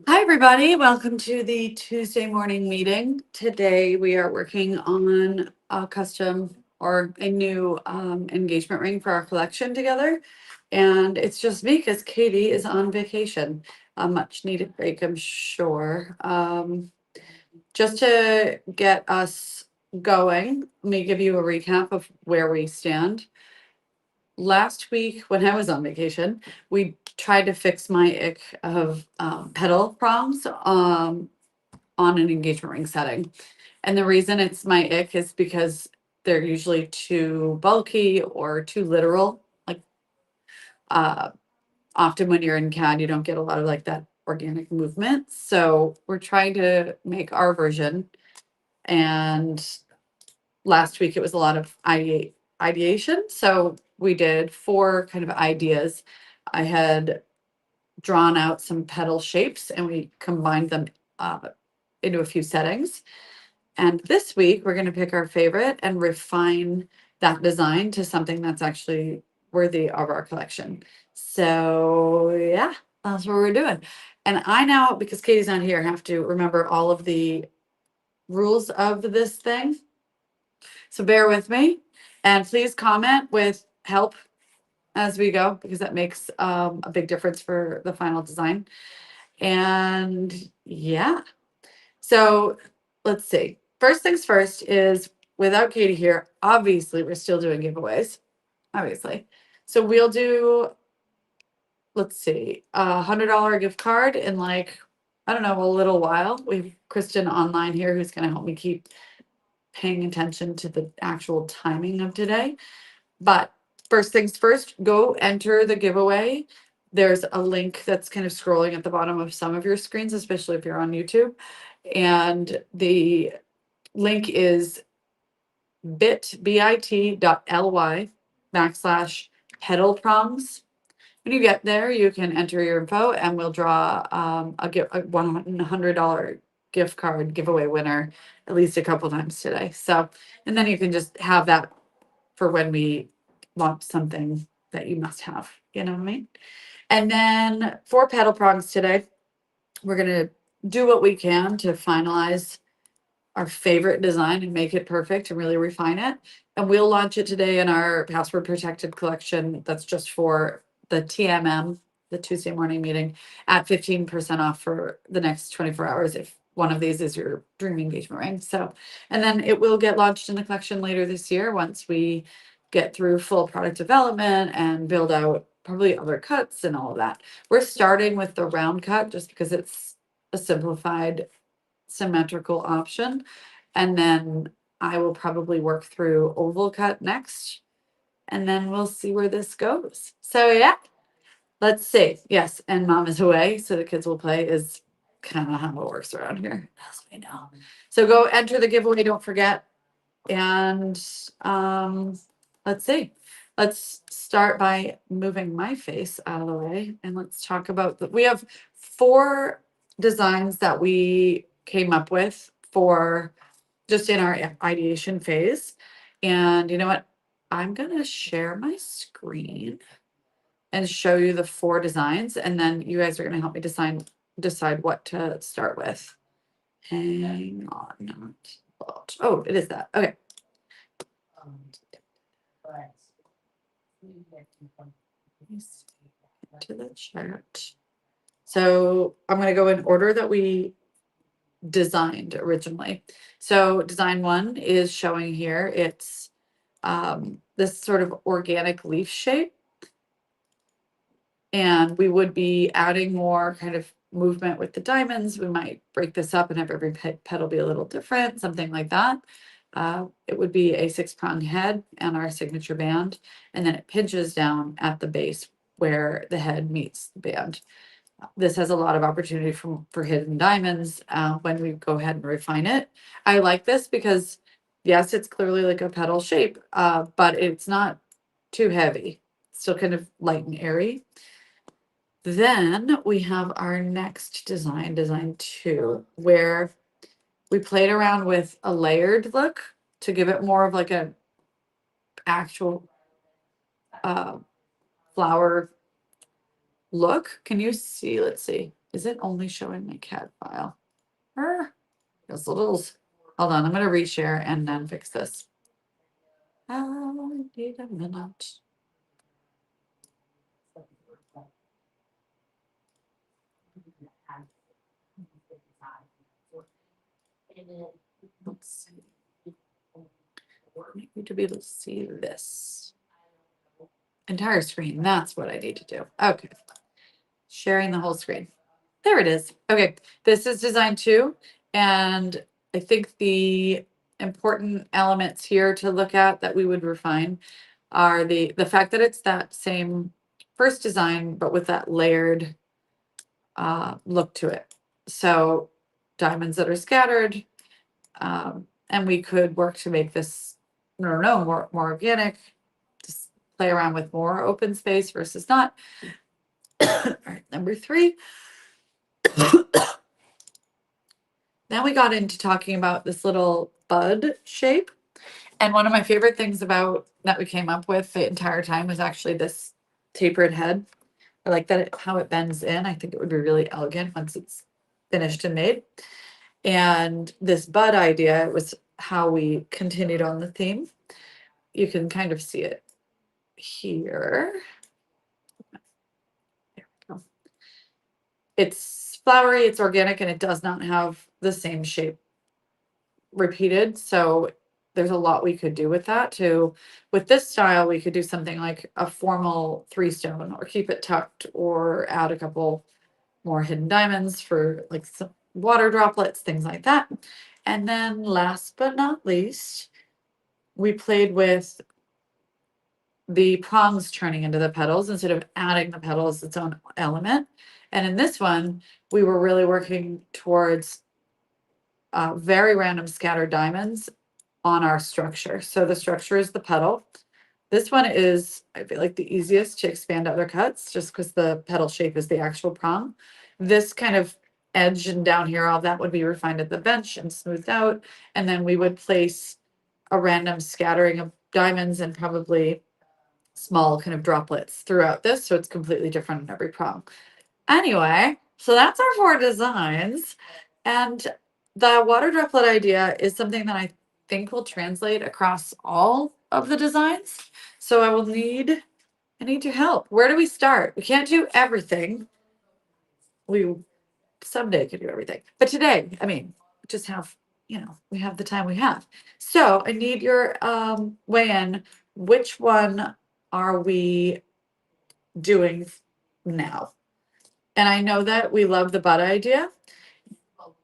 Hi, everybody. Welcome to the Tuesday morning meeting. Today we are working on a custom or a new engagement ring for our collection together. And it's just me because Katie is on vacation. A much needed break, I'm sure. Just to get us going, let me give you a recap of where we stand. Last week when I was on vacation, we tried to fix my ick of pedal prongs on an engagement ring setting. And the reason it's my ick is because they're usually too bulky or too literal. Like uh, often when you're in CAD, you don't get a lot of like that organic movement. So we're trying to make our version. And last week it was a lot of ideation. So we did four kind of ideas. I had drawn out some pedal shapes and we combined them uh, into a few settings. And this week, we're going to pick our favorite and refine that design to something that's actually worthy of our collection. So, yeah, that's what we're doing. And I now, because Katie's not here, have to remember all of the rules of this thing. So, bear with me and please comment with help as we go because that makes a big difference for the final design. And yeah, so let's see. First things first is without Katie here, obviously we're still doing giveaways. Obviously. So we'll do, let's see, $100 gift card in like, I don't know, a little while. We have Kristen online here who's going to help me keep paying attention to the actual timing of today. But first things first, go enter the giveaway. There's a link that's kind of scrolling at the bottom of some of your screens, especially if you're on YouTube. And the link is bit.ly/pedal prongs. When you get there, you can enter your info and we'll draw a $100 gift card giveaway winner at least a couple times today. So, and then you can just have that for when we launch something that you must have. You know what I mean? And then for pedal prongs today, we're going to do what we can to finalize our favorite design and make it perfect and really refine it. And we'll launch it today in our password protected collection. That's just for the TMM, the Tuesday morning meeting, at 15% off for the next 24 hours if one of these is your dream engagement ring. So, and then it will get launched in the collection later this year once we get through full product development and build out probably other cuts and all of that. We're starting with the round cut just because it's a simplified symmetrical option. And then I will probably work through oval cut next. And then we'll see where this goes. So yeah, let's see. Yes, and mom is away, so the kids will play is kind of how it works around here, as we know. So go enter the giveaway, don't forget. And let's see. Let's start by moving my face out of the way and let's talk about we have four designs that we came up with for just in our ideation phase. And you know what? I'm gonna share my screen and show you the four designs, and then you guys are gonna help me decide what to start with. Hang on, not. Oh, it is that. Okay. To the chart. So I'm going to go in order that we designed originally. So design one is showing here. It's this sort of organic leaf shape. And we would be adding more kind of movement with the diamonds. We might break this up and have every petal be a little different, something like that. It would be a 6-prong head and our signature band, and then it pinches down at the base where the head meets the band. This has a lot of opportunity for hidden diamonds when we go ahead and refine it. I like this because, yes, it's clearly like a petal shape, but it's not too heavy. It's still kind of light and airy. Then we have our next design two, where we played around with a layered look to give it more of like a actual uh, flower look. Can you see? Let's see. Is it only showing my CAD file? Those littles. Hold on, I'm gonna reshare and then fix this. I need a minute. Let's see. I need to be able to see this. Entire screen, that's what I need to do. Okay. Sharing the whole screen. There it is. Okay, this is design 2, and I think the important elements here to look at that we would refine are the fact that it's that same first design, but with that layered look to it. So diamonds that are scattered, and we could work to make this more organic, just play around with more open space versus not. All right, number 3. Then we got into talking about this little bud shape. And one of my favorite things about that we came up with the entire time was actually this tapered head. I like that how it bends in. I think it would be really elegant once it's finished and made. And this bud idea was how we continued on the theme. You can kind of see it here. There we go. It's flowery, it's organic, and it does not have the same shape repeated. So there's a lot we could do with that too. With this style, we could do something like a formal 3-stone or keep it tucked or add a couple more hidden diamonds for like some water droplets, things like that. And then last but not least, we played with the prongs turning into the petals instead of adding the petals its own element. And in this one, we were really working towards very random scattered diamonds on our structure. So the structure is the petal. This one is, I feel like, the easiest to expand other cuts just because the petal shape is the actual prong. This kind of edge and down here, all that would be refined at the bench and smoothed out. And then we would place a random scattering of diamonds and probably small kind of droplets throughout this. So it's completely different in every prong. Anyway, so that's our 4 designs. And the water droplet idea is something that I think will translate across all of the designs. So I need your help. Where do we start? We can't do everything. We someday could do everything. But today, I mean, just have, we have the time we have. So I need your weigh in. Which one are we doing now? And I know that we love the bud idea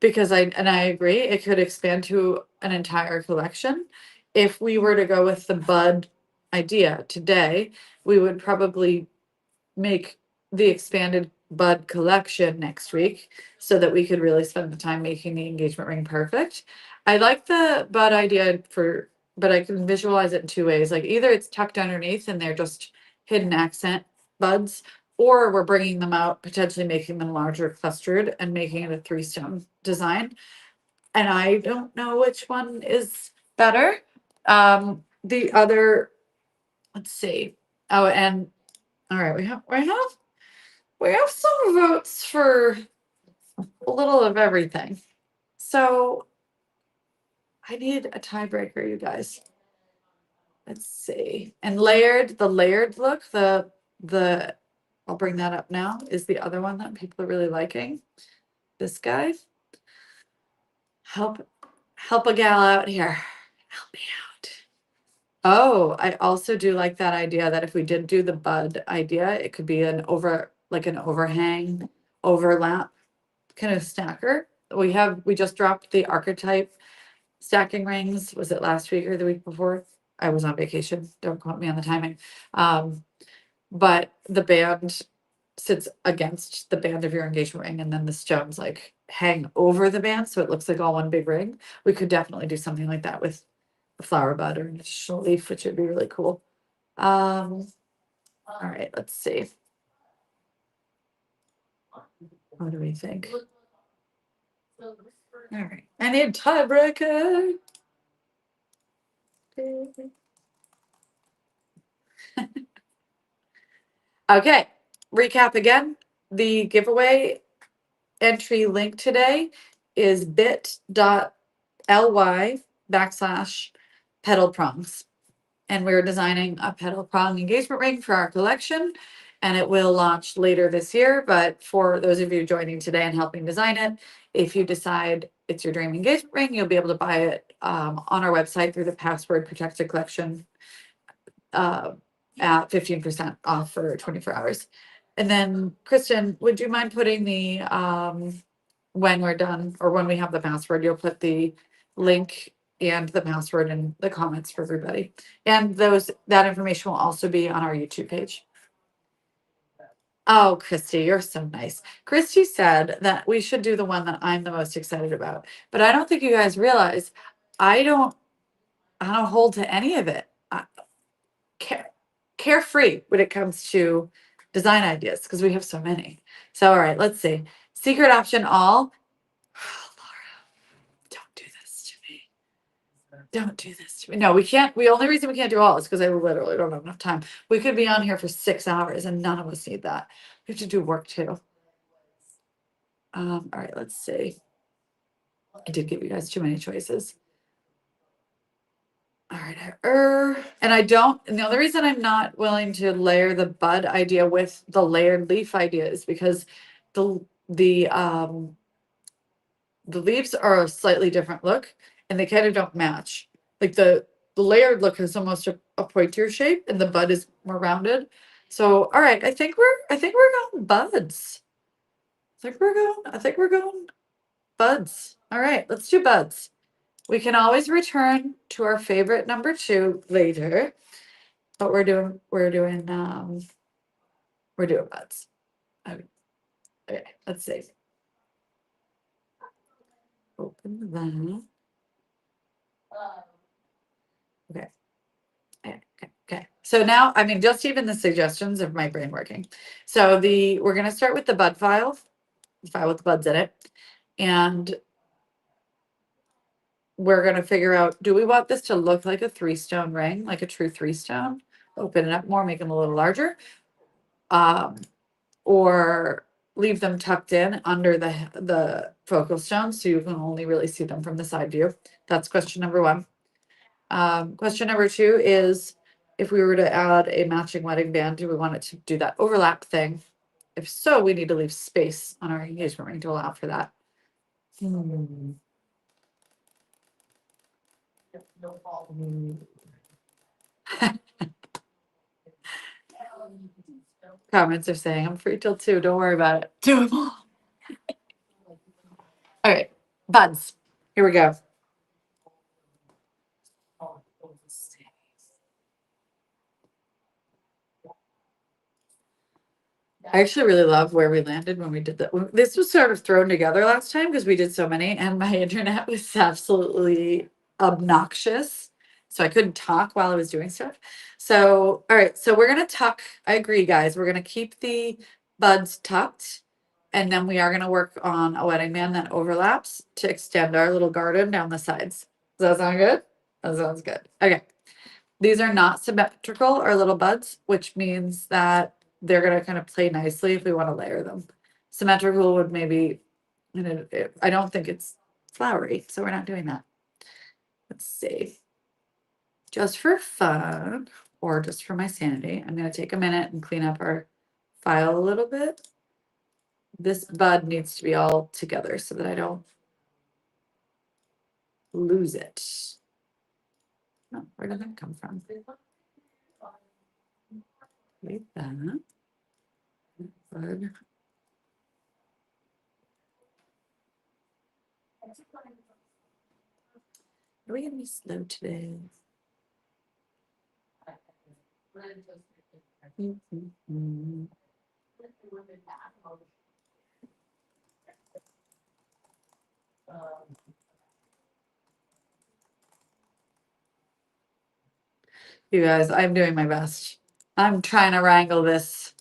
because I agree it could expand to an entire collection. If we were to go with the bud idea today, we would probably make the expanded bud collection next week so that we could really spend the time making the engagement ring perfect. I like the bud idea but I can visualize it in 2 ways. Like either it's tucked underneath and they're just hidden accent buds, or we're bringing them out, potentially making them larger clustered and making it a 3-stone design. And I don't know which one is better. The other, let's see. Oh, and all right, we have some votes for a little of everything. So I need a tiebreaker, you guys. Let's see. And the layered look, the I'll bring that up now, is the other one that people are really liking. This guy. Help a gal out here. Help me out. Oh, I also do like that idea that if we did do the bud idea, it could be an overhang, overlap kind of stacker. We just dropped the archetype stacking rings. Was it last week or the week before? I was on vacation. Don't quote me on the timing. But the band sits against the band of your engagement ring, and then the stones like hang over the band, so it looks like all one big ring. We could definitely do something like that with a flower bud or an additional leaf, which would be really cool. All right, let's see. What do we think? All right, I need a tiebreaker. Okay, recap again. The giveaway entry link today is bit.ly/pedal prongs. And we're designing a pedal prong engagement ring for our collection. And it will launch later this year. But for those of you joining today and helping design it, if you decide it's your dream engagement ring, you'll be able to buy it on our website through the password protected collection at 15% off for 24 hours. And then, Kristen, would you mind putting the when we're done or when we have the password, you'll put the link and the password in the comments for everybody. And that information will also be on our YouTube page. Oh, Christy, you're so nice. Christy said that we should do the one that I'm the most excited about. But I don't think you guys realize I don't hold to any of it. Carefree when it comes to design ideas because we have so many. So all right, let's see. Secret option all. Don't do this to me. Don't do this to me. No, we can't. The only reason we can't do all is because I literally don't have enough time. We could be on here for 6 hours and none of us need that. We have to do work too. All right, let's see. I did give you guys too many choices. All right, and and the only reason I'm not willing to layer the bud idea with the layered leaf idea is because the leaves are a slightly different look and they kind of don't match. Like the layered look has almost a pointier shape and the bud is more rounded. So all right, I think we're going buds. I think we're going buds. All right, let's do buds. We can always return to our favorite number 2 later, but we're doing buds. Okay, let's see. Open that. Okay. Okay. So now, I mean, just even the suggestions of my brain working. So we're gonna start with the bud file with the buds in it, and we're gonna figure out, do we want this to look like a 3-stone ring, like a true 3-stone? Open it up more, make them a little larger, or leave them tucked in under the focal stones so you can only really see them from the side view. That's question number 1. Question number 2 is, if we were to add a matching wedding band, do we want it to do that overlap thing? If so, we need to leave space on our engagement ring to allow for that. Comments are saying, I'm free till 2. Don't worry about it. Do them all. All right, buds. Here we go. I actually really love where we landed when we did that. This was sort of thrown together last time because we did so many, and my internet was absolutely obnoxious. So I couldn't talk while I was doing stuff. So, all right. So we're going to tuck. I agree, guys. We're going to keep the buds tucked. And then we are going to work on a wedding band that overlaps to extend our little garden down the sides. Does that sound good? That sounds good. Okay. These are not symmetrical or little buds, which means that they're going to kind of play nicely if we want to layer them. Symmetrical would maybe, I don't think it's flowery, so we're not doing that. Let's see. Just for fun, or just for my sanity, I'm going to take a minute and clean up our file a little bit. This bud needs to be all together so that I don't lose it. Oh, where did that come from? Leave that. Bud. Are we gonna be slow today? You guys, I'm doing my best. I'm trying to wrangle this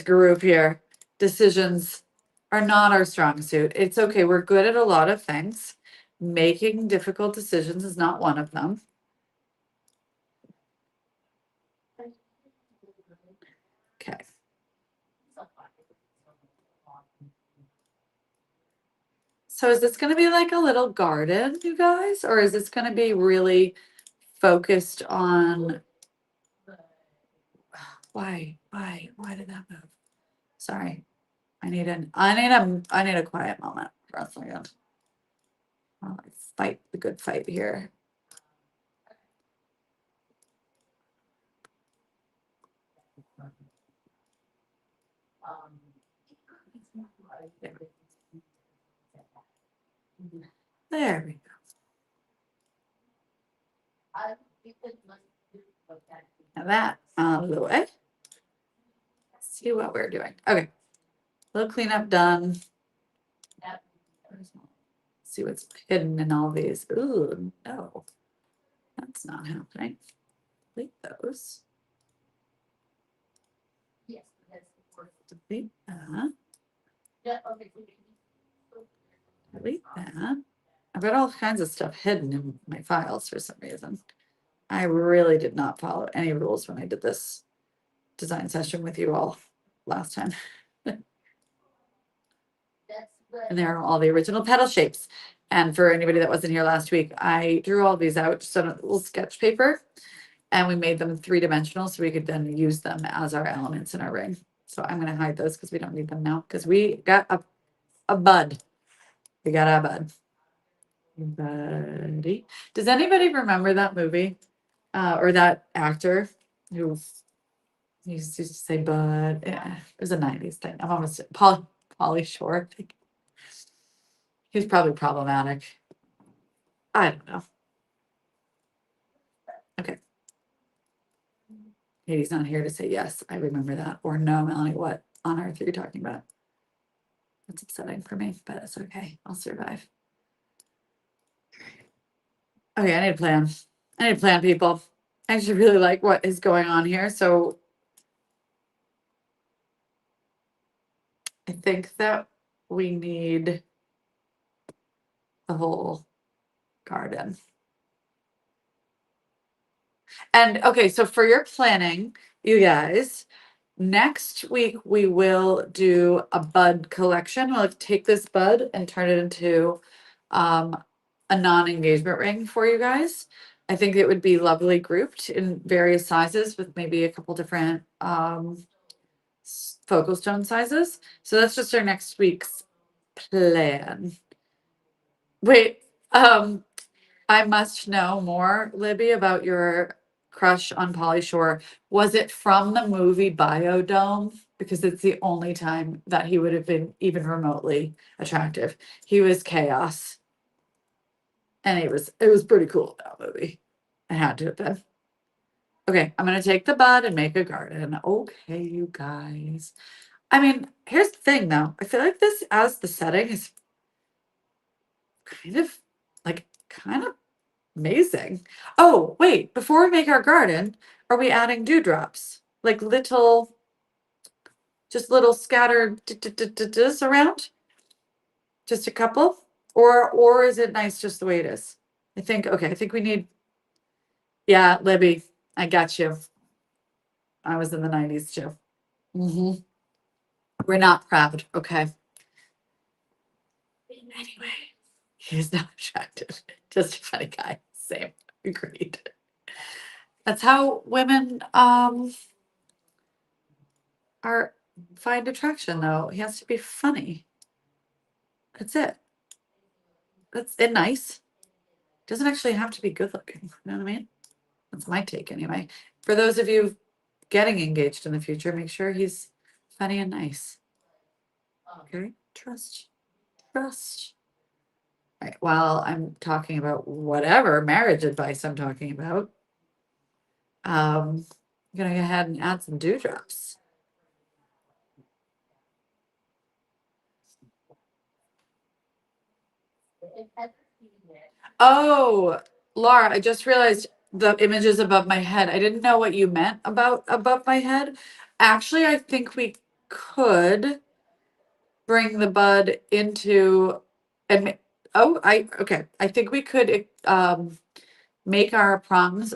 group here. Decisions are not our strong suit. It's okay. We're good at a lot of things. Making difficult decisions is not one of them. Okay. So is this gonna be like a little garden, you guys, or is this gonna be really focused on? Why did that move? Sorry, I need a quiet moment for a second. While I fight the good fight here. There we go. Now that out of the way. See what we're doing. Okay. Little cleanup done. See what's hidden in all these. Ooh, no. That's not happening. Delete those. Delete that. Delete that. I've got all kinds of stuff hidden in my files for some reason. I really did not follow any rules when I did this design session with you all last time. And there are all the original petal shapes. And for anybody that wasn't here last week, I drew all these out just on a little sketch paper and we made them 3-dimensional so we could then use them as our elements in our ring. So I'm going to hide those because we don't need them now because we got a bud. We got a bud. Buddy. Does anybody remember that movie or that actor who used to say bud? Yeah, it was a 90s thing. I'm almost Pauly Shore. I think. He was probably problematic. I don't know. Okay. Katie's not here to say yes, I remember that. Or no, Melanie, what on earth are you talking about? That's upsetting for me, but it's okay. I'll survive. Okay, I need a plan. I need a plan, people. I actually really like what is going on here. So I think that we need the whole garden. And okay, so for your planning, you guys, next week we will do a bud collection. We'll take this bud and turn it into a non-engagement ring for you guys. I think it would be lovely grouped in various sizes with maybe a couple different focal stone sizes. So that's just our next week's plan. Wait, I must know more, Libby, about your crush on Pauly Shore. Was it from the movie Biodome? Because it's the only time that he would have been even remotely attractive. He was chaos. And it was pretty cool, that movie. It had to have been. Okay, I'm gonna take the bud and make a garden. Okay, you guys. I mean, here's the thing though. I feel like this as the setting is kind of amazing. Oh, wait, before we make our garden, are we adding dewdrops? Like little, just little scattered around? Just a couple? Or is it nice just the way it is? I think we need, yeah, Libby, I got you. I was in the 90s too. We're not proud, okay? Anyway, he's not attractive. Just a funny guy. Same. Agreed. That's how women are find attraction though. He has to be funny. That's it. That's it nice. Doesn't actually have to be good looking. You know what I mean? That's my take anyway. For those of you getting engaged in the future, make sure he's funny and nice. Okay? Trust. Trust. All right. While I'm talking about whatever marriage advice I'm talking about, I'm gonna go ahead and add some dewdrops. Oh, Laura, I just realized the images above my head. I didn't know what you meant about above my head. Actually, I think we could bring the bud into and okay. I think we could make our prongs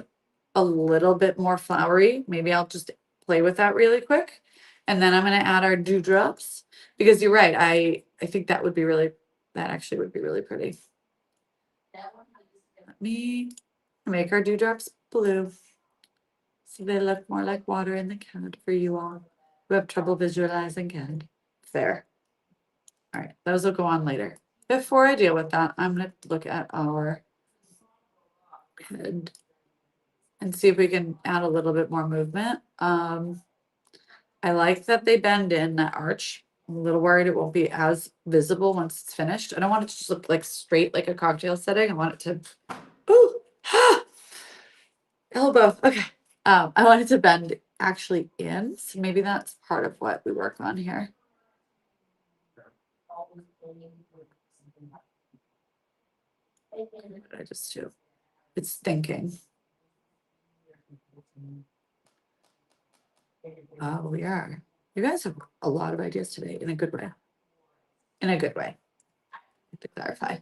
a little bit more flowery. Maybe I'll just play with that really quick. And then I'm gonna add our dewdrops because you're right. I think that would be really That actually would be really pretty. Let me make our dewdrops blue. So they look more like water in the can for you all who have trouble visualizing can. There. All right, those will go on later. Before I deal with that, I'm going to look at our head and see if we can add a little bit more movement. I like that they bend in that arch. I'm a little worried it won't be as visible once it's finished. I don't want it to just look like straight like a cocktail setting. I want it to, ooh, elbow. Okay. I want it to bend actually in. So maybe that's part of what we work on here. What did I just do? It's thinking. Oh, we are. You guys have a lot of ideas today in a good way. In a good way. To clarify.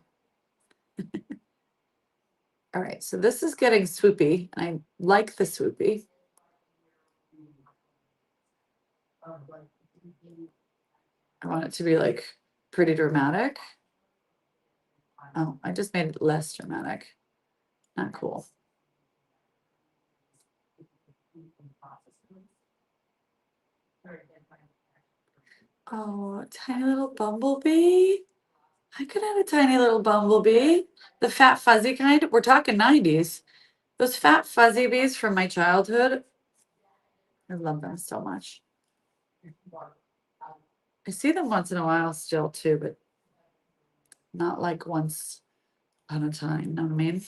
All right, so this is getting swoopy, and I like the swoopy. I want it to be like pretty dramatic. Oh, I just made it less dramatic. Not cool. Oh, tiny little bumblebee. I could have a tiny little bumblebee. The fat fuzzy kind. We're talking 90s. Those fat fuzzy bees from my childhood. I love them so much. I see them once in a while still too, but not like once on a time. Know what I mean?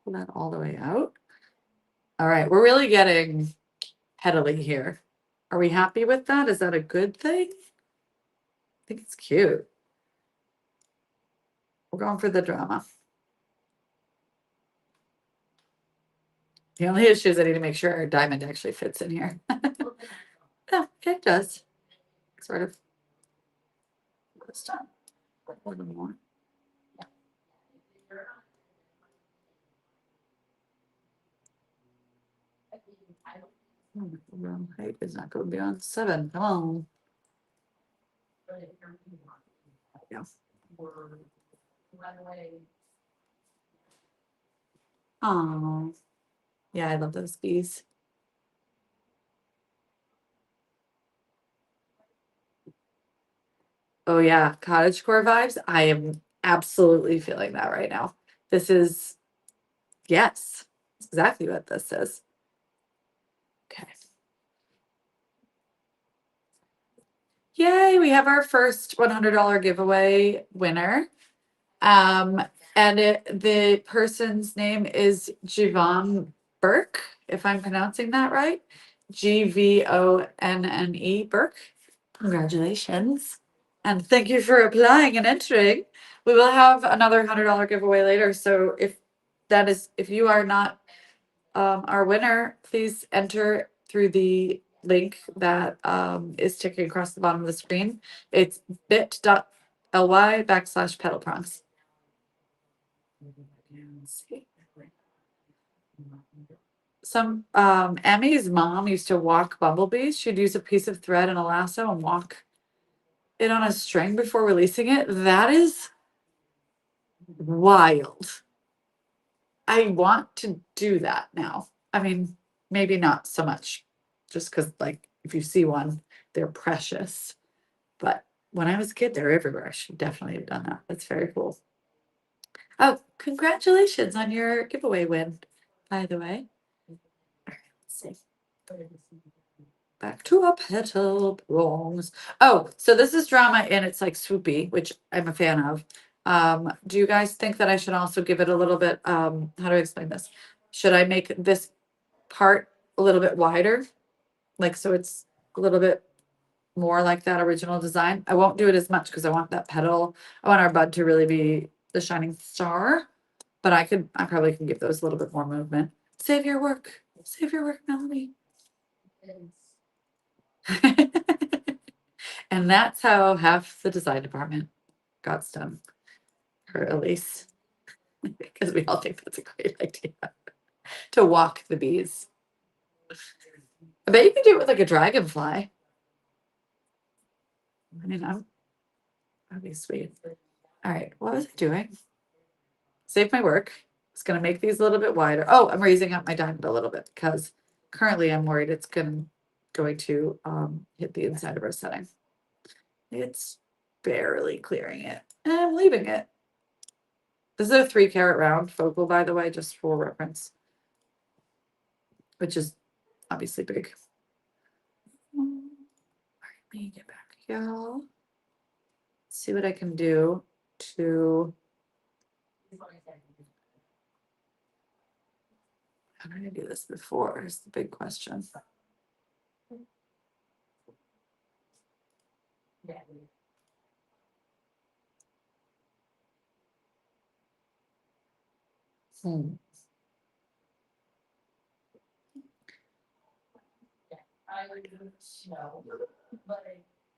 Pull that all the way out. All right, we're really getting petal-y here. Are we happy with that? Is that a good thing? I think it's cute. We're going for the drama. The only issue is I need to make sure our diamond actually fits in here. Yeah, it does. Sort of. This time. A little more. Round height is not going beyond 7. Come on. Yeah. Oh, yeah, I love those bees. Oh yeah, cottagecore vibes. I am absolutely feeling that right now. This is, yes, exactly what this is. Okay. Yay, we have our first $100 giveaway winner. And the person's name is Javon Burke, if I'm pronouncing that right. Gvonne Burke. Congratulations. And thank you for applying and entering. We will have another $100 giveaway later. So if you are not our winner, please enter through the link that is ticking across the bottom of the screen. It's bit.ly/petal prongs. Some Emmy's mom used to walk bumblebees. She'd use a piece of thread and a lasso and walk it on a string before releasing it. That is wild. I want to do that now. I mean, maybe not so much, just because like if you see one, they're precious. But when I was a kid, they're everywhere. I should definitely have done that. That's very cool. Oh, congratulations on your giveaway win, by the way. All right, let's see. Back to our petal prongs. Oh, so this is drama and it's like swoopy, which I'm a fan of. Do you guys think that I should also give it a little bit, how do I explain this? Should I make this part a little bit wider? Like, so it's a little bit more like that original design. I won't do it as much because I want that petal. I want our bud to really be the shining star, but I probably can give those a little bit more movement. Save your work, Melanie. And that's how half the design department got done for Elise, because we all think that's a great idea to walk the bees. I bet you could do it with like a dragonfly. I mean, that'd be sweet. All right, what was I doing? Save my work. It's gonna make these a little bit wider. Oh, I'm raising up my diamond a little bit because currently I'm worried it's going to hit the inside of our setting. It's barely clearing it. And I'm leaving it. This is a 3-carat round focal, by the way, just for reference, which is obviously big. All right, let me get back, y'all. See what I can do to. How did I do this before? Is the big question.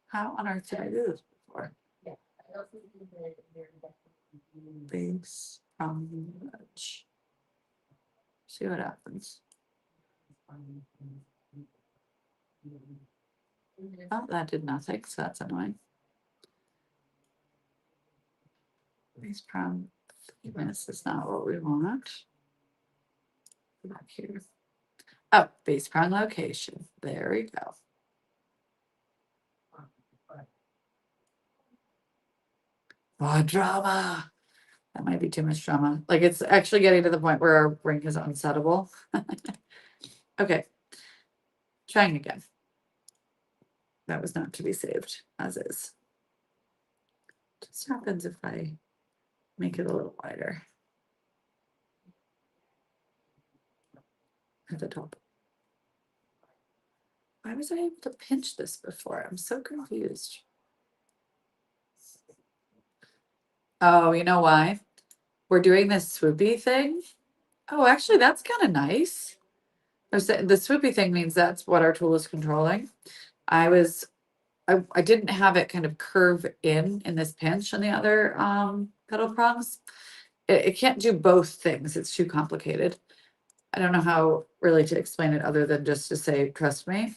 How on earth did I do this before? Base edge. See what happens. Oh, that did nothing, so that's annoying. Base prong thickness is not what we want. Back here. Oh, base prong location. There we go. Oh, drama. That might be too much drama. Like it's actually getting to the point where our ring is unsettable. Okay. Trying again. That was not to be saved as is. Just happens if I make it a little wider at the top. Why was I able to pinch this before? I'm so confused. Oh, you know why? We're doing this swoopy thing. Oh, actually, that's kind of nice. The swoopy thing means that's what our tool is controlling. I didn't have it kind of curve in this pinch on the other pedal prongs. It can't do both things. It's too complicated. I don't know how really to explain it other than just to say, trust me.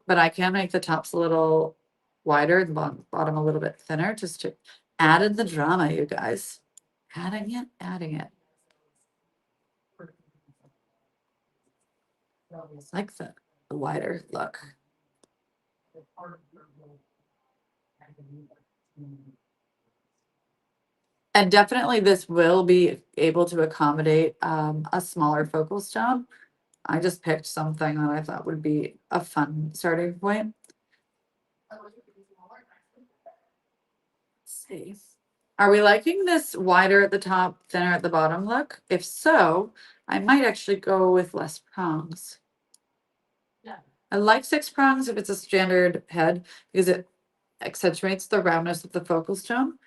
But I can make the tops a little wider and bottom a little bit thinner just to add in the drama, you guys. Adding it. It's like the wider look. And definitely this will be able to accommodate a smaller focal stone. I just picked something that I thought would be a fun starting point. Let's see. Are we liking this wider at the top, thinner at the bottom look? If so, I might actually go with less prongs. Yeah. I like 6 prongs if it's a standard head because it accentuates the roundness of the focal stone.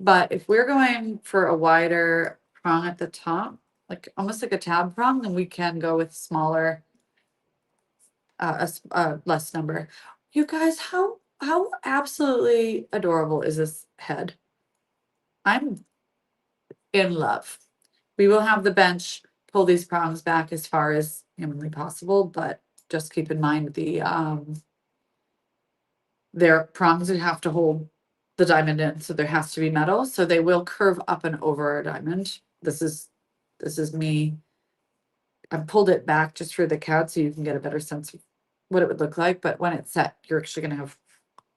But if we're going for a wider prong at the top, like almost like a tab prong, then we can go with smaller, less number. You guys, how absolutely adorable is this head? I'm in love. We will have the bench pull these prongs back as far as humanly possible, but just keep in mind their prongs would have to hold the diamond in, so there has to be metal, so they will curve up and over a diamond. This is me. I've pulled it back just for the count so you can get a better sense of what it would look like, but when it's set, you're actually going to have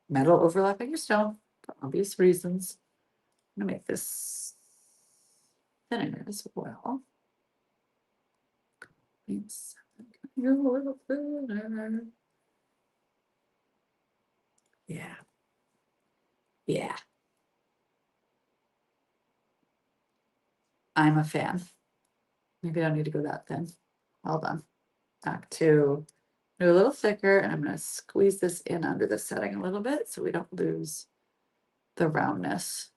metal overlapping your stone for obvious reasons. I'm gonna make this thinner as well. It's a little thinner. Yeah. Yeah. I'm a fan. Maybe I don't need to go that thin. Hold on. Back to do a little thicker, and I'm going to squeeze this in under the setting a little bit so we don't lose the roundness.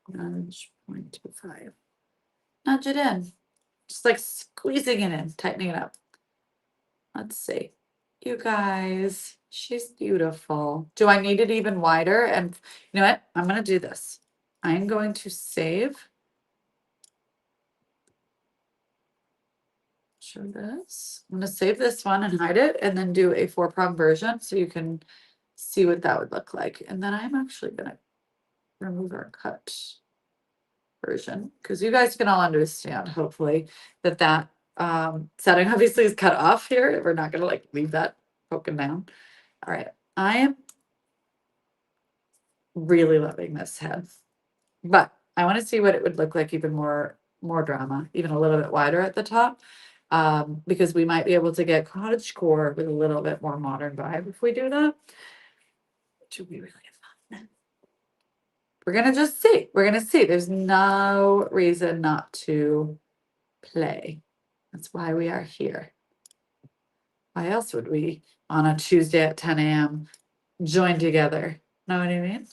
Nudge 0.25. Nudge it in. Just like squeezing it in, tightening it up. Let's see. You guys, she's beautiful. Do I need it even wider? And you know what? I'm going to do this. I'm going to save. Show this. I'm going to save this one and hide it and then do a 4-prong version so you can see what that would look like. And then I'm actually going to remove our cut version, because you guys can all understand, hopefully, that setting obviously is cut off here. We're not gonna like leave that poking down. All right, I am really loving this head, but I want to see what it would look like even more drama, even a little bit wider at the top, because we might be able to get cottagecore with a little bit more modern vibe if we do that, which would be really fun. We're gonna just see. We're gonna see. There's no reason not to play. That's why we are here. Why else would we on a Tuesday at 10 a.m. join together? Know what I mean?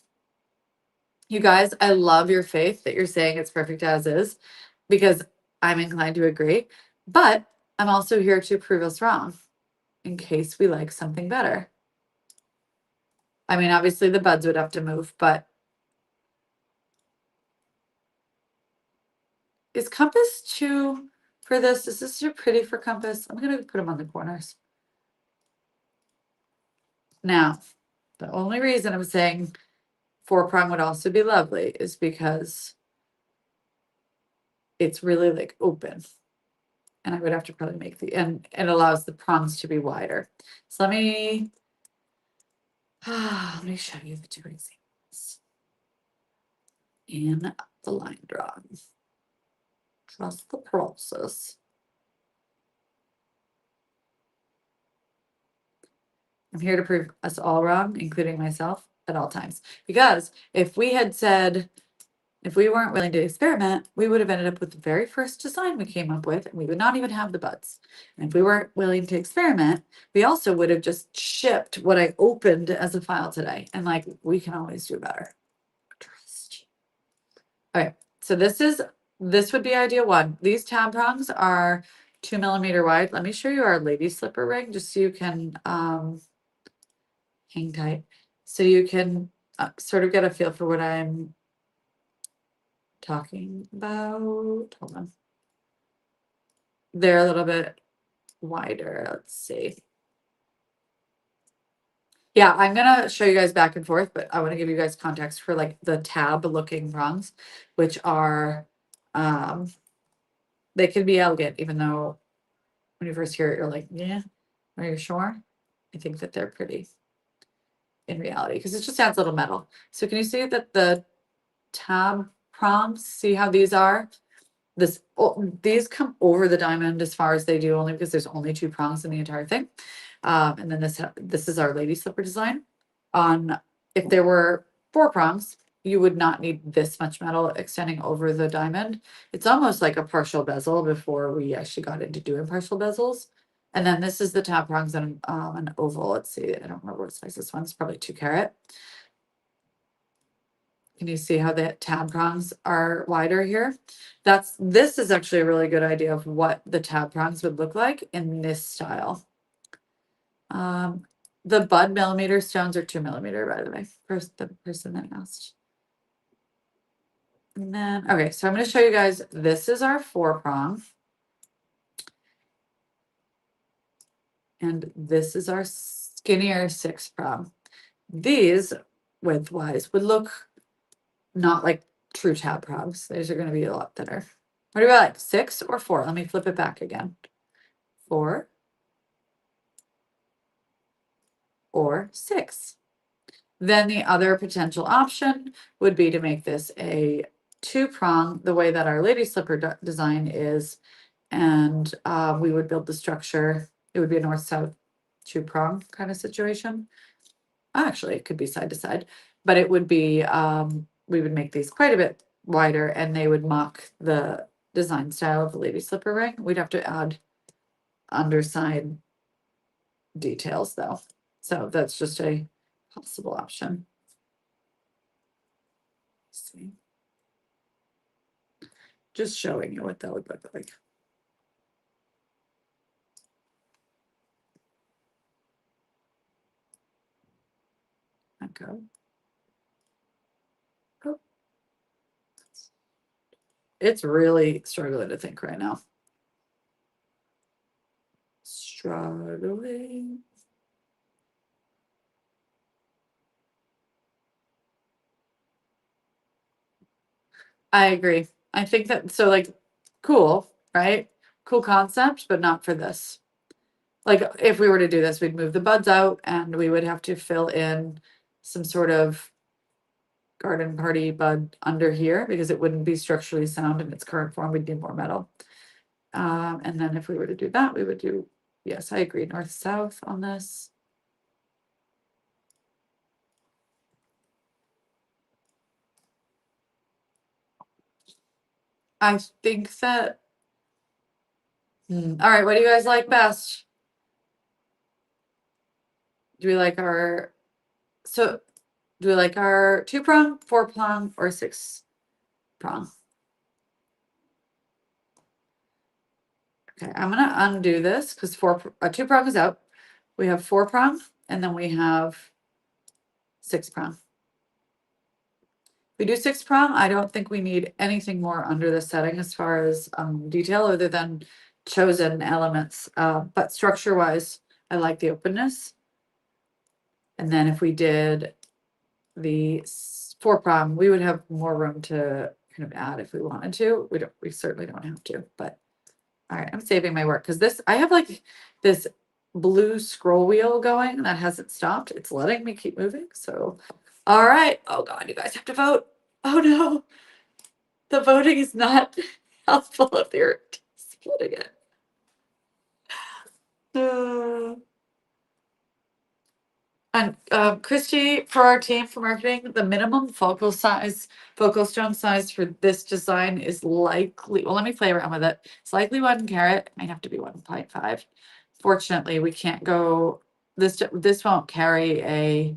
You guys, I love your faith that you're saying it's perfect as is, because I'm inclined to agree, but I'm also here to prove us wrong in case we like something better. I mean, obviously the buds would have to move, but is compass too for this? Is this too pretty for compass? I'm gonna put them on the corners. Now, the only reason I'm saying 4-prong would also be lovely is because it's really like open. And I would have to probably make and it allows the prongs to be wider. So let me show you the two examples in the line drawing. Trust the process. I'm here to prove us all wrong, including myself, at all times. Because if we had said, if we weren't willing to experiment, we would have ended up with the very first design we came up with, and we would not even have the buds. And if we weren't willing to experiment, we also would have just shipped what I opened as a file today. And like, we can always do better. Trust you. All right, so this would be idea one. These tab prongs are 2 millimeter wide. Let me show you our lady slipper ring, just so you can hang tight, so you can sort of get a feel for what I'm talking about. Hold on. They're a little bit wider. Let's see. Yeah, I'm gonna show you guys back and forth, but I want to give you guys context for like the tab looking prongs, which are they can be elegant, even though when you first hear it, you're like, yeah, are you sure? I think that they're pretty in reality because it just adds a little metal. So can you see that the tab prongs, see how these are? These come over the diamond as far as they do, only because there's only 2 prongs in the entire thing. And then this is our lady slipper design. If there were 4 prongs, you would not need this much metal extending over the diamond. It's almost like a partial bezel before we actually got into doing partial bezels. And then this is the tab prongs and an oval. Let's see, I don't remember what size this one's, probably 2 carat. Can you see how the tab prongs are wider here? This is actually a really good idea of what the tab prongs would look like in this style. The bud millimeter stones are 2 millimeter, by the way, first the person that asked. And then, okay, so I'm going to show you guys, this is our 4-prong. And this is our skinnier 6-prong. These, width-wise, would look not like true tab prongs. These are going to be a lot thinner. What do you like, 6 or 4? Let me flip it back again. 4 or 6. Then the other potential option would be to make this a 2-prong, the way that our lady slipper design is, and we would build the structure. It would be a north-south 2-prong kind of situation. Actually, it could be side to side, but it would be, we would make these quite a bit wider, and they would mock the design style of the lady slipper ring. We'd have to add underside details though. So that's just a possible option. Let's see. Just showing you what that would look like. Okay. Oh. It's really struggling to think right now. Struggling. I agree. I think that, so like, cool, right? Cool concept, but not for this. Like, if we were to do this, we'd move the buds out and we would have to fill in some sort of garden party bud under here because it wouldn't be structurally sound in its current form. We'd need more metal. And then if we were to do that, we would do, yes, I agree, north south on this. I think that, all right, what do you guys like best? Do we like our, so do we like our 2-prong, 4-prong, or 6-prong? Okay, I'm gonna undo this because 2-prong is out. We have 4-prong and then we have 6-prong. We do 6-prong. I don't think we need anything more under the setting as far as detail other than chosen elements. But structure wise, I like the openness. And then if we did the 4-prong, we would have more room to kind of add if we wanted to. We certainly don't have to, but all right, I'm saving my work because this, I have like this blue scroll wheel going that hasn't stopped. It's letting me keep moving. So, all right. Oh God, you guys have to vote. Oh no, the voting is not helpful if they're splitting it. And Christy, for our team for marketing, the minimum focal stone size for this design is likely, well, let me play around with it. It's likely 1 carat, might have to be 1.5. Fortunately, we can't go, this won't carry a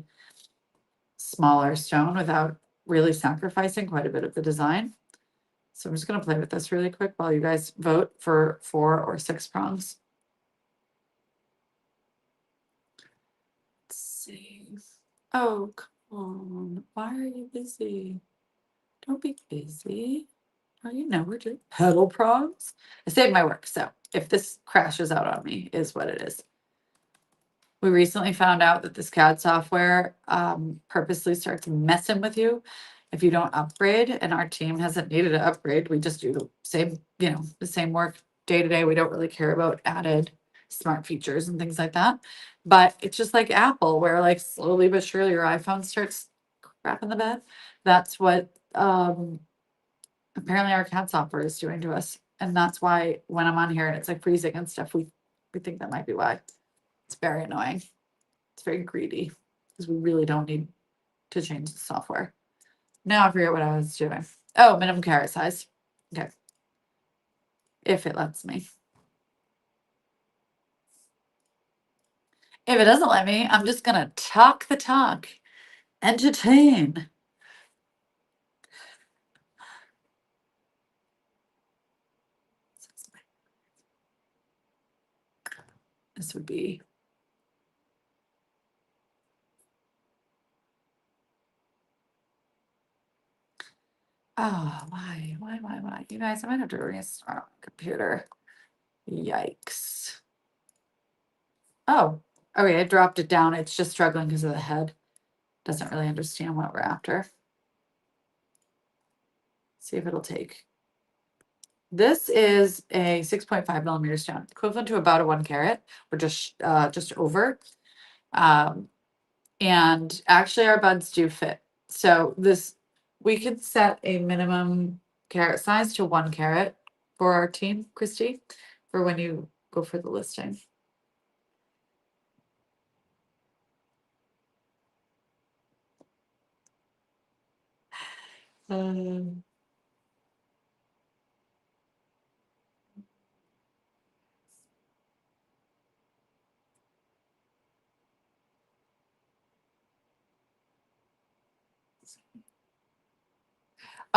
smaller stone without really sacrificing quite a bit of the design. So I'm just gonna play with this really quick while you guys vote for 4 or 6 prongs. Let's see. Oh, come on. Why are you busy? Don't be busy. Oh, you know we're doing pedal prongs. I saved my work, so if this crashes out on me, is what it is. We recently found out that this CAD software purposely starts messing with you if you don't upgrade, and our team hasn't needed to upgrade. We just do the same, the same work day to day. We don't really care about added smart features and things like that. But it's just like Apple, where like slowly but surely your iPhone starts crapping the bed. That's what apparently our CAD software is doing to us. And that's why when I'm on here and it's like freezing and stuff, we think that might be why. It's very annoying. It's very greedy because we really don't need to change the software. Now I forget what I was doing. Oh, minimum carat size. Okay. If it lets me. If it doesn't let me, I'm just gonna talk the talk. Entertain. This would be. Oh, why? You guys, I might have to restart my computer. Yikes. Oh, okay, I dropped it down. It's just struggling because of the head. Doesn't really understand what we're after. See if it'll take. This is a 6.5 millimeter stone, equivalent to about a 1 carat, or just over. And actually our buds do fit. So we could set a minimum carat size to 1 carat for our team, Christy, for when you go for the listing.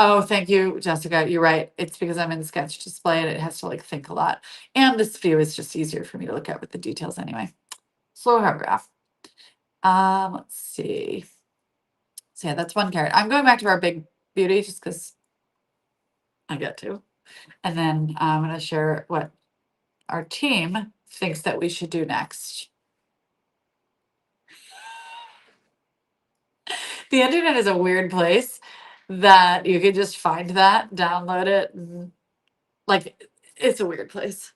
Oh, thank you, Jessica. You're right. It's because I'm in sketch display and it has to like think a lot. And this view is just easier for me to look at with the details anyway. Slow graph. Let's see. So yeah, that's 1 carat. I'm going back to our big beauty just because I get to. And then I'm going to share what our team thinks that we should do next. The internet is a weird place. that you could just find that, download it, and like it's a weird place.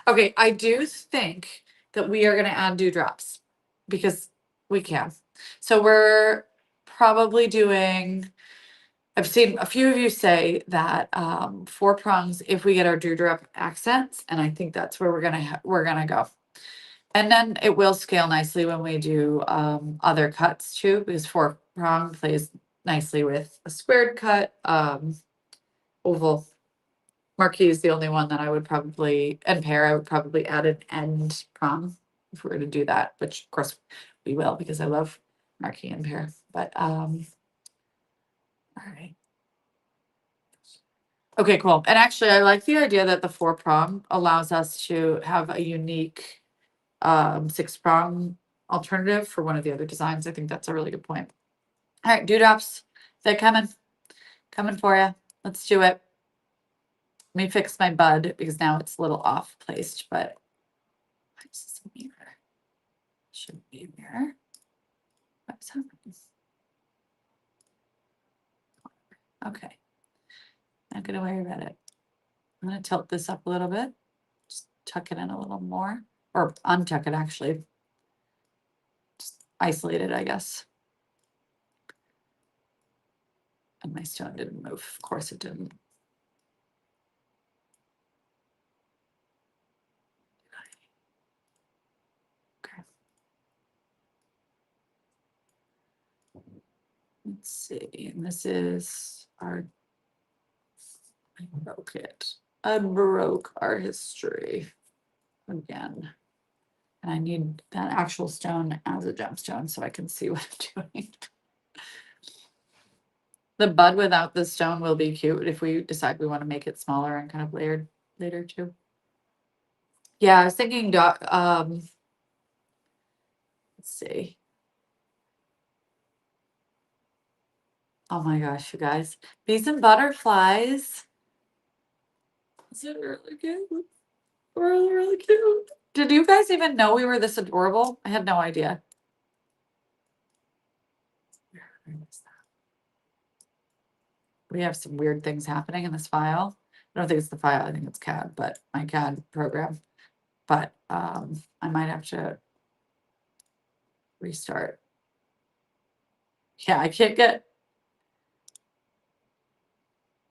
Okay, I do think that we are going to add dewdrops because we can. So we're probably doing. I've seen a few of you say that 4 prongs if we get our dewdrop accents, and I think that's where we're gonna go. And then it will scale nicely when we do other cuts too, because 4 prong plays nicely with a squared cut, oval. Marquee is the only one that I would probably, and pear, I would probably add an end prong if we were to do that, which of course we will because I love marquee and pear. But all right. Okay, cool. And actually, I like the idea that the 4 prong allows us to have a unique 6 prong alternative for one of the other designs. I think that's a really good point. All right, dewdrops, they're coming for you. Let's do it. Let me fix my bud because now it's a little off placed, but what's this mirror? Should be a mirror. What's happening? Okay. Not gonna worry about it. I'm gonna tilt this up a little bit. Just tuck it in a little more, or untuck it actually. Just isolate it, I guess. And my stone didn't move. Of course it didn't. Okay. Let's see. And this is our. I broke it. I broke our history again. And I need that actual stone as a gemstone so I can see what I'm doing. The bud without the stone will be cute if we decide we want to make it smaller and kind of layered later too. Yeah, I was thinking, let's see. Oh my gosh, you guys. Bees and butterflies. Is it really cute? Really, really cute. Did you guys even know we were this adorable? I had no idea. We have some weird things happening in this file. I don't think it's the file, I think it's CAD, but my CAD program. But I might have to restart. Yeah, I can't get.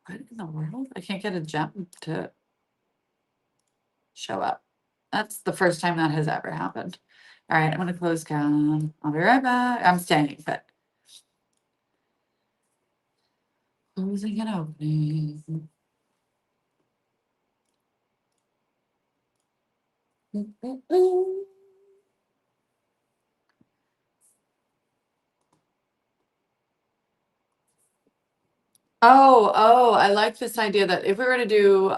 What in the world? I can't get a gem to show up. That's the first time that has ever happened. All right, I'm gonna close CAD. I'll be right back. I'm staying, but closing and opening. Oh, I like this idea that if we were to do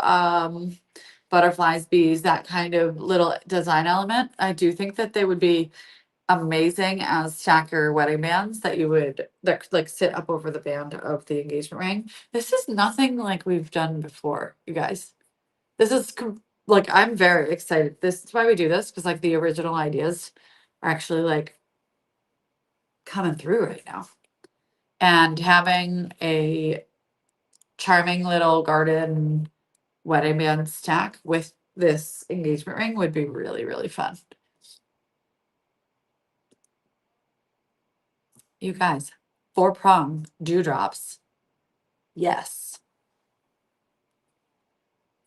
butterflies, bees, that kind of little design element, I do think that they would be amazing as stacker wedding bands that you would that could like sit up over the band of the engagement ring. This is nothing like we've done before, you guys. This is like I'm very excited. This is why we do this because like the original ideas are actually like coming through right now. And having a charming little garden wedding band stack with this engagement ring would be really, really fun. You guys, 4 prong dewdrops. Yes.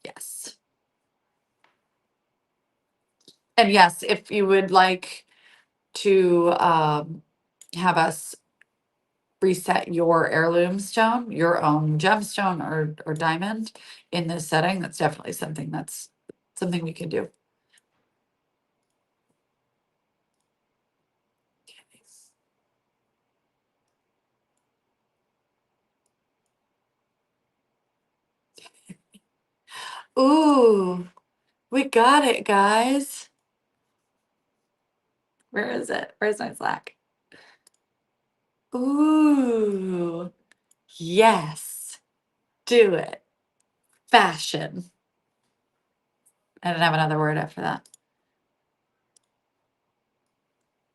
Yes. And yes, if you would like to have us reset your heirloom stone, your own gemstone or diamond in this setting, that's definitely something we can do. Ooh, we got it, guys. Where is it? Where's my Slack? Ooh, yes. Do it. Fashion. I didn't have another word after that.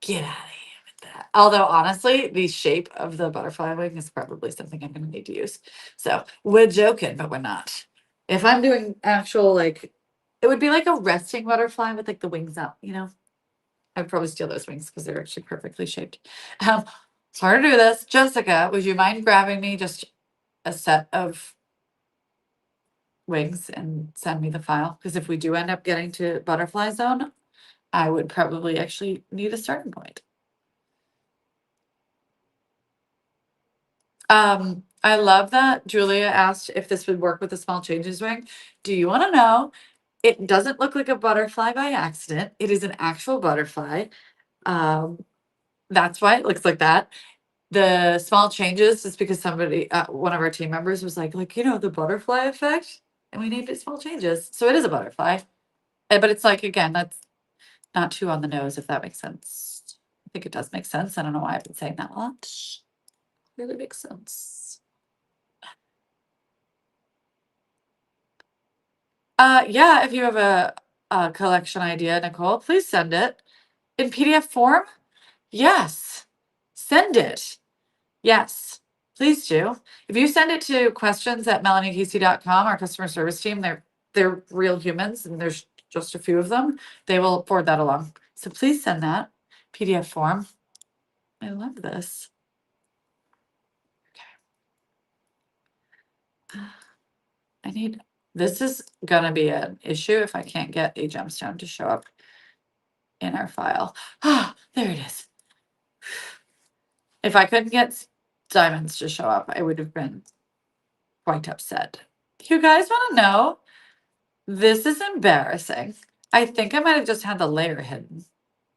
Get out of here with that. Although honestly, the shape of the butterfly wing is probably something I'm gonna need to use. So we're joking, but we're not. If I'm doing actual like, it would be like a resting butterfly with like the wings up, you know? I'd probably steal those wings because they're actually perfectly shaped. Sorry to do this. Jessica, would you mind grabbing me just a set of wings and send me the file? Because if we do end up getting to butterfly zone, I would probably actually need a starting point. I love that Julia asked if this would work with the small changes ring. Do you want to know? It doesn't look like a butterfly by accident. It is an actual butterfly. Um, that's why it looks like that. The small changes is because somebody, one of our team members was like, you know, the butterfly effect, and we named it small changes. So it is a butterfly. But it's like, again, that's not too on the nose, if that makes sense. I think it does make sense. I don't know why I've been saying that a lot. Really makes sense. Yeah, if you have a collection idea, Nicole, please send it in PDF form. Yes, send it. Yes, please do. If you send it to questions@melaniecasey.com, our customer service team, they're real humans and there's just a few of them. They will forward that along. So please send that PDF form. I love this. I need, this is gonna be an issue if I can't get a gemstone to show up in our file. Ah, there it is. If I couldn't get diamonds to show up, I would have been quite upset. You guys want to know? This is embarrassing. I think I might have just had the layer hidden.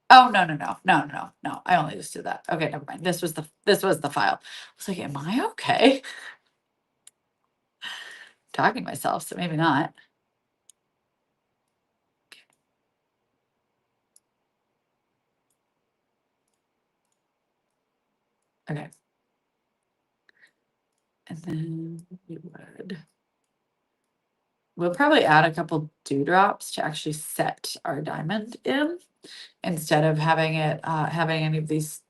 Oh no. I only just did that. Okay, never mind. This was the file. I was like, am I okay? Talking to myself, so maybe not. Okay. And then we'll probably add a couple dewdrops to actually set our diamond in instead of having it having any of these,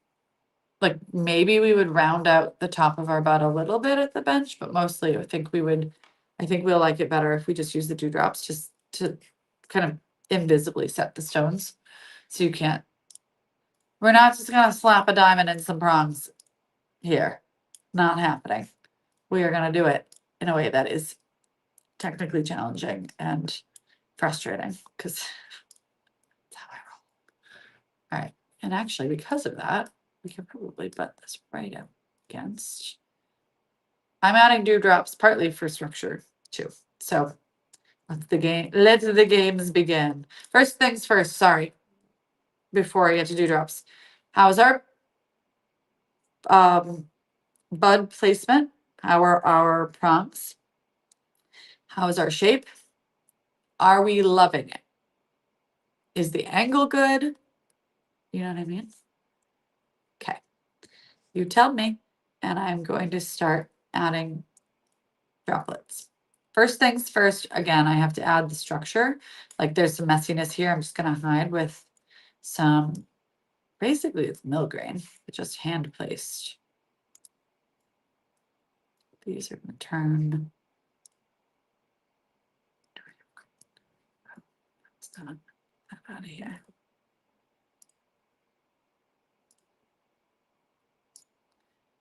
like maybe we would round out the top of our bud a little bit at the bench, but mostly I think we'll like it better if we just use the dewdrops just to kind of invisibly set the stones. So you can't, we're not just gonna slap a diamond and some prongs here. Not happening. We are gonna do it in a way that is technically challenging and frustrating because that's how I roll. All right. And actually, because of that, we can probably butt this right up against. I'm adding dewdrops partly for structure too. So let the games begin. First things first, sorry. Before I get to dewdrops. How's our bud placement? How are our prongs? How is our shape? Are we loving it? Is the angle good? You know what I mean? Okay. You tell me, and I'm going to start adding droplets. First things first, again, I have to add the structure. Like there's some messiness here. I'm just gonna hide with some, basically it's mill grain, but just hand placed. These are gonna turn. It's done. Out of here.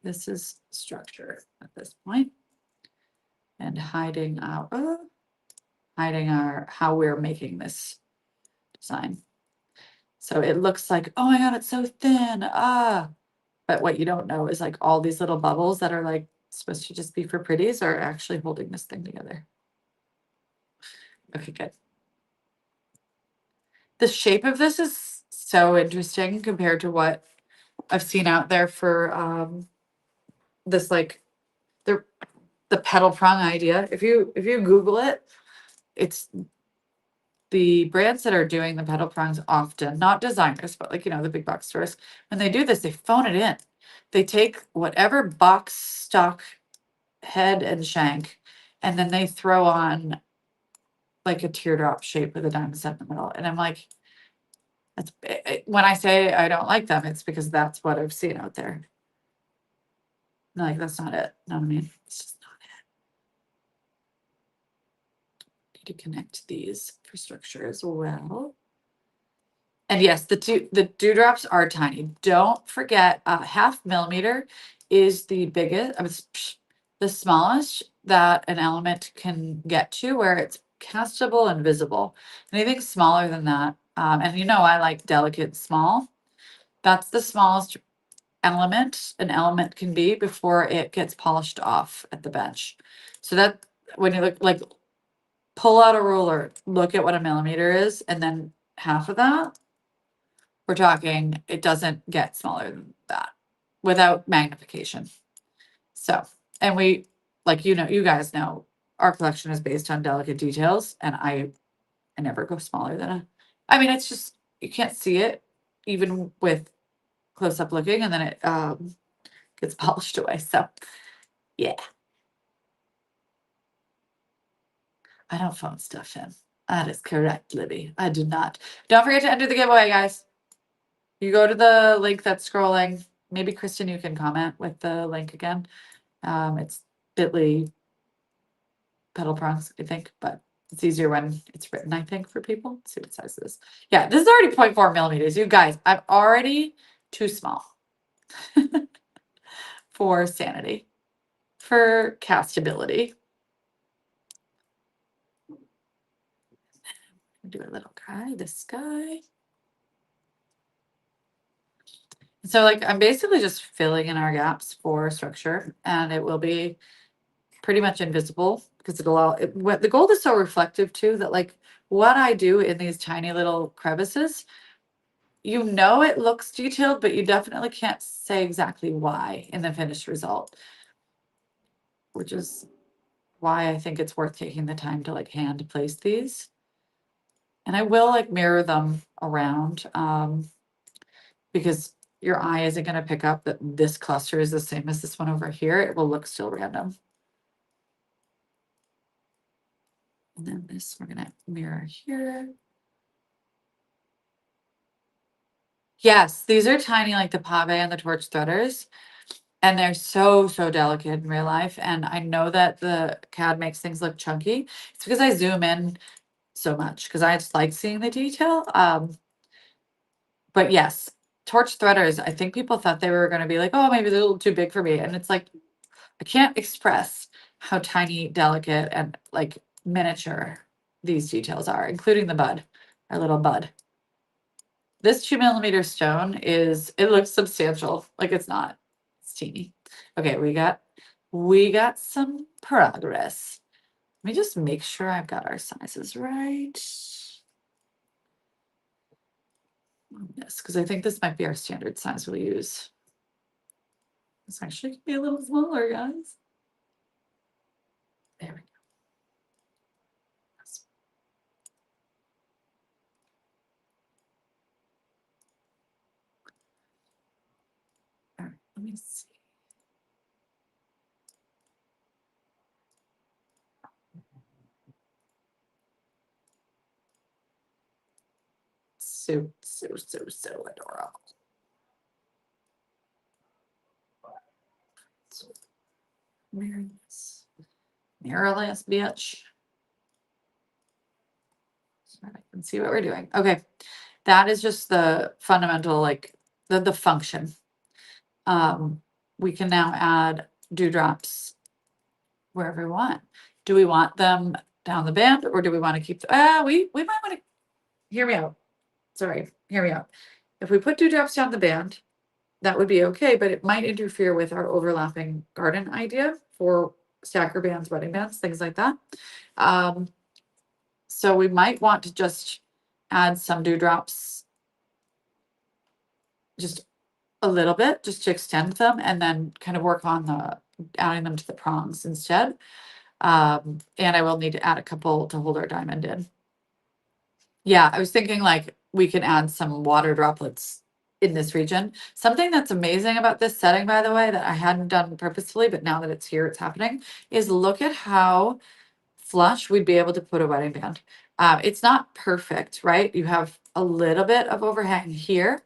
This is structure at this point. And hiding our, how we're making this design. So it looks like, oh my God, it's so thin. But what you don't know is like all these little bubbles that are like supposed to just be for pretties are actually holding this thing together. Okay, good. The shape of this is so interesting compared to what I've seen out there for this, like the petal prong idea. If you Google it, it's the brands that are doing the petal prongs often, not designers, but like, you know, the big box stores, when they do this, they phone it in. They take whatever box stock head and shank, and then they throw on like a teardrop shape with a diamond set in the middle. And I'm like, That's when I say I don't like them, it's because that's what I've seen out there. Like, that's not it. Know what I mean? It's just not it. Need to connect these for structure as well. And yes, the dewdrops are tiny. Don't forget, 0.5 millimeter is the biggest, the smallest that an element can get to, where it's castable and visible. Anything smaller than that, and you know I like delicate small. That's the smallest element an element can be before it gets polished off at the bench. So that when you look like pull out a ruler, look at what a millimeter is, and then half of that. We're talking, it doesn't get smaller than that without magnification. So, and we, like, you know, you guys know, our collection is based on delicate details, and I never go smaller than I mean, it's just, you can't see it even with close up looking, and then it gets polished away. So, yeah. I don't phone stuff in. That is correct, Libby. I do not. Don't forget to enter the giveaway, guys. You go to the link that's scrolling. Maybe Kristen, you can comment with the link again. It's bit.ly pedal prongs, I think, but it's easier when it's written, I think, for people. Let's see what size this is. Yeah, this is already 0.4 millimeters. You guys, I'm already too small for sanity, for castability. Do a little guy, this guy. So like I'm basically just filling in our gaps for structure, and it will be pretty much invisible because the gold is so reflective too that like what I do in these tiny little crevices, you know, it looks detailed, but you definitely can't say exactly why in the finished result, which is why I think it's worth taking the time to like hand place these. And I will like mirror them around because your eye isn't going to pick up that this cluster is the same as this one over here. It will look still random. And then this, we're going to mirror here. Yes, these are tiny like the pave and the torch threaders. And they're so, so delicate in real life. And I know that the CAD makes things look chunky. It's because I zoom in so much because I just like seeing the detail. But yes, torch threaders, I think people thought they were going to be like, oh, maybe they're a little too big for me. And it's like, I can't express how tiny, delicate, and like miniature these details are, including the bud, our little bud. This 2 millimeter stone it looks substantial. Like it's not, it's teeny. Okay, we got some progress. Let me just make sure I've got our sizes right. Yes, because I think this might be our standard size we'll use. This actually could be a little smaller, guys. There we go. All right, let me see. So adorable. Mirrorless bitch. So I can see what we're doing. Okay. That is just the fundamental, like the function. We can now add dewdrops wherever we want. Do we want them down the band or do we want to keep we might want to hear me out. Sorry, hear me out. If we put dewdrops down the band, that would be okay, but it might interfere with our overlapping garden idea for stacker bands, wedding bands, things like that. So we might want to just add some dewdrops, just a little bit, just to extend them, and then kind of work on adding them to the prongs instead. And I will need to add a couple to hold our diamond in. Yeah, I was thinking like we can add some water droplets in this region. Something that's amazing about this setting, by the way, that I hadn't done purposefully, but now that it's here, it's happening, is look at how flush we'd be able to put a wedding band. It's not perfect, right? You have a little bit of overhang here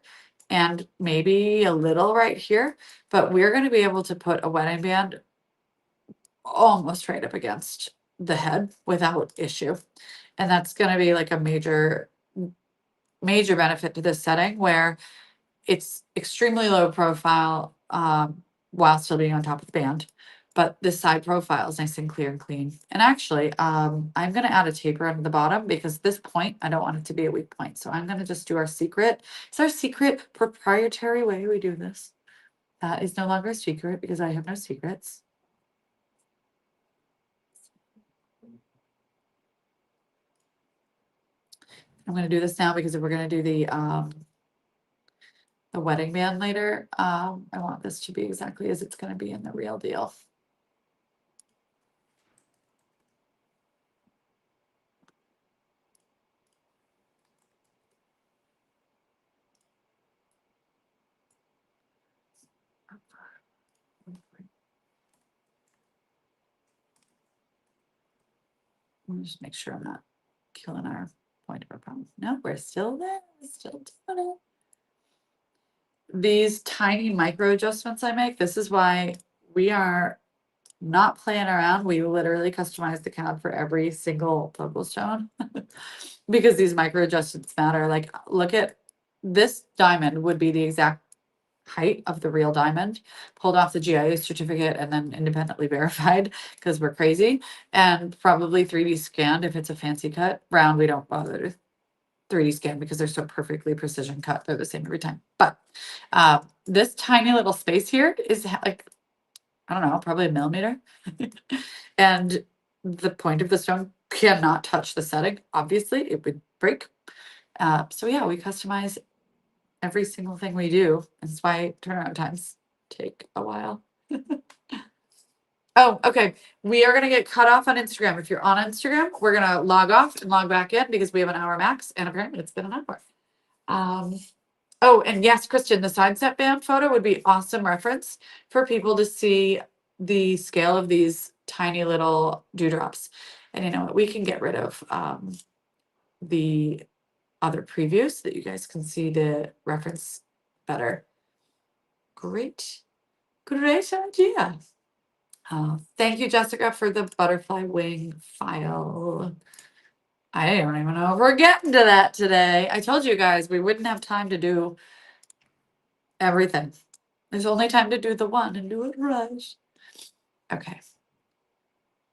and maybe a little right here, but we're going to be able to put a wedding band almost right up against the head without issue. And that's going to be like a major benefit to this setting where it's extremely low profile while still being on top of the band. But this side profile is nice and clear and clean. And actually, I'm going to add a taper under the bottom because this point, I don't want it to be a weak point. So I'm going to just do our secret. It's our secret proprietary way we do this. That is no longer a secret because I have no secrets. I'm going to do this now because if we're going to do the wedding band later, I want this to be exactly as it's going to be in the real deal. Let me just make sure I'm not killing our point of our problem. No, we're still there. We're still doing it. These tiny micro adjustments I make, this is why we are not playing around. We literally customize the CAD for every single focal stone because these micro adjustments matter. Like, look at this diamond would be the exact height of the real diamond, pulled off the GIA certificate and then independently verified because we're crazy, and probably 3D scanned if it's a fancy cut. Round, we don't bother to 3D scan because they're so perfectly precision cut. They're the same every time. But this tiny little space here is like, I don't know, probably a millimeter. And the point of the stone cannot touch the setting. Obviously, it would break. So yeah, we customize every single thing we do. That's why turnaround times take a while. Oh, okay. We are gonna get cut off on Instagram. If you're on Instagram, we're gonna log off and log back in because we have an hour max, and apparently it's been an hour. Oh, and yes, Kristen, the side step band photo would be awesome reference for people to see the scale of these tiny little dewdrops. And you know what? We can get rid of the other previews so that you guys can see the reference better. Great idea. Thank you, Jessica, for the butterfly wing file. I don't even know if we're getting to that today. I told you guys we wouldn't have time to do everything. There's only time to do the one and do it right. Okay.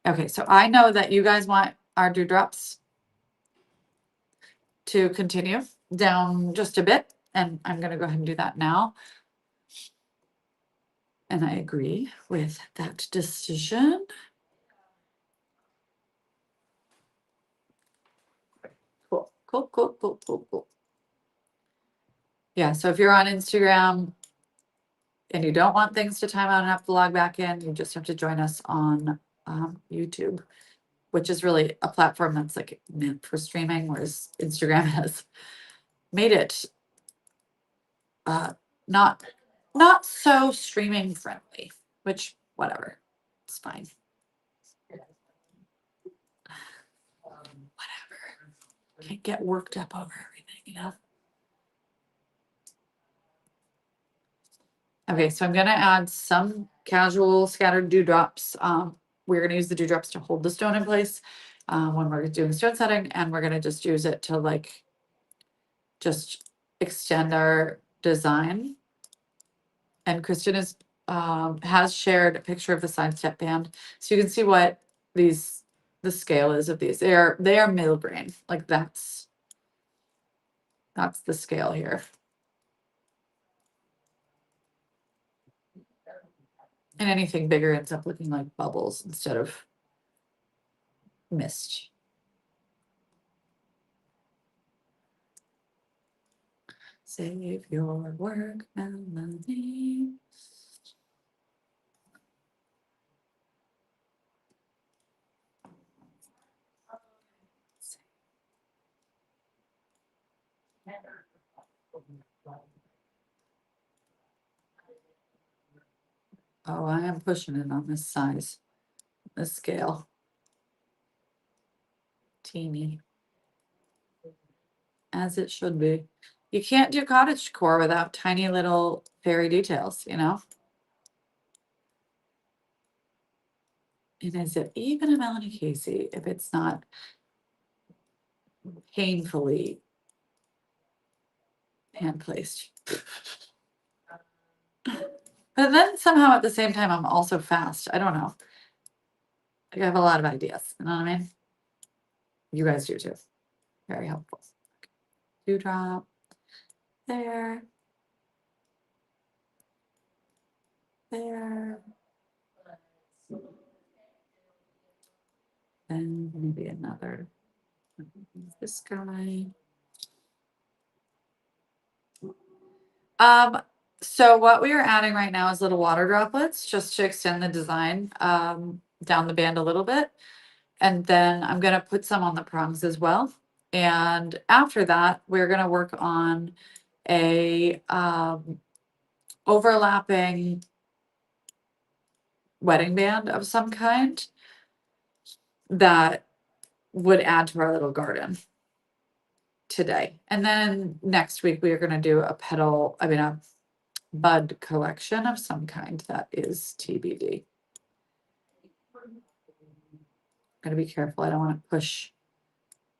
Okay, so I know that you guys want our dewdrops to continue down just a bit, and I'm going to go ahead and do that now. And I agree with that decision. Cool. Yeah, so if you're on Instagram and you don't want things to time out and have to log back in, you just have to join us on YouTube, which is really a platform that's like meant for streaming, whereas Instagram has made it not so streaming friendly, which whatever, it's fine. Whatever. Can't get worked up over everything, you know? Okay, so I'm gonna add some casual scattered dewdrops. We're gonna use the dewdrops to hold the stone in place when we're doing stone setting, and we're gonna just use it to like just extend our design. And Kristen has shared a picture of the side step band, so you can see what the scale is of these. They are middle grain, like that's the scale here. And anything bigger ends up looking like bubbles instead of mist. Save your work, Melanie. Oh, I am pushing it on this size, this scale. Teeny. as it should be. You can't do cottage decor without tiny little fairy details, you know? And is it even a Melanie Casey if it's not painfully hand placed? But then somehow at the same time, I'm also fast. I don't know. I have a lot of ideas. You know what I mean? You guys do too. Very helpful. Dewdrop there. There. Then maybe another. This guy. So what we are adding right now is little water droplets just to extend the design down the band a little bit. And then I'm gonna put some on the prongs as well. And after that, we're gonna work on a overlapping wedding band of some kind that would add to our little garden today. And then next week we are gonna do a bud collection of some kind that is TBD. Gotta be careful. I don't want to push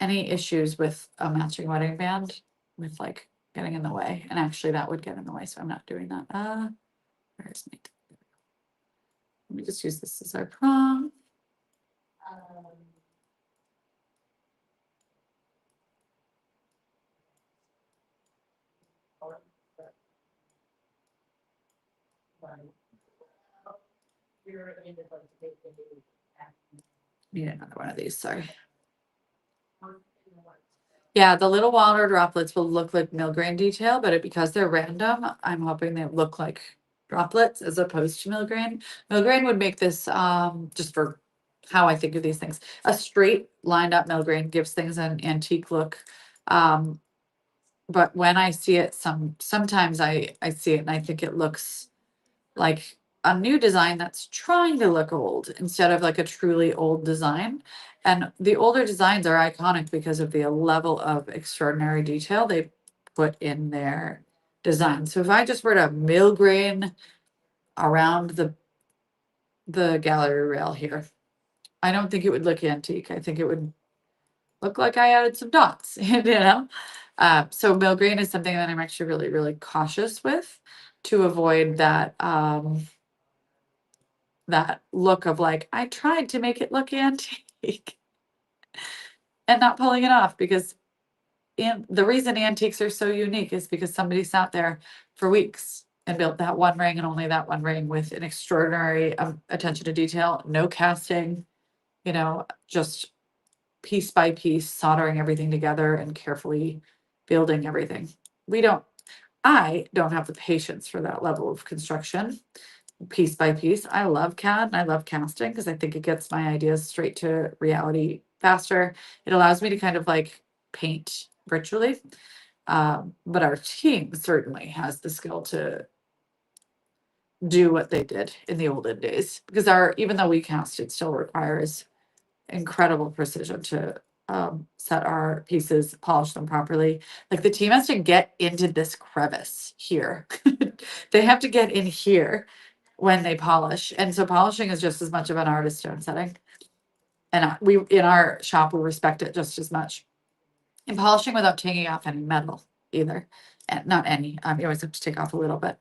any issues with a matching wedding band with like getting in the way. And actually that would get in the way, so I'm not doing that. Where's my let me just use this as our prong. Need another one of these, sorry. Yeah, the little water droplets will look like milgrain detail, but because they're random, I'm hoping they look like droplets as opposed to milgrain. Milgrain would make this, just for how I think of these things, a straight lined up milgrain gives things an antique look. But when I see it, sometimes I see it and I think it looks like a new design that's trying to look old instead of like a truly old design. And the older designs are iconic because of the level of extraordinary detail they put in their design. So if I just were to milgrain around the gallery rail here, I don't think it would look antique. I think it would look like I added some dots, you know? So milgrain is something that I'm actually really, really cautious with to avoid that that look of like, I tried to make it look antique and not pulling it off because the reason antiques are so unique is because somebody sat there for weeks and built that one ring and only that one ring with an extraordinary attention to detail, no casting, you know, just piece by piece, soldering everything together and carefully building everything. I don't have the patience for that level of construction piece by piece. I love CAD and I love casting because I think it gets my ideas straight to reality faster. It allows me to kind of like paint virtually. But our team certainly has the skill to do what they did in the olden days because even though we cast, it still requires incredible precision to set our pieces, polish them properly. Like the team has to get into this crevice here. They have to get in here when they polish. And so polishing is just as much of an art as stone setting. And we in our shop we respect it just as much. And polishing without taking off any metal either. And not any. You always have to take off a little bit.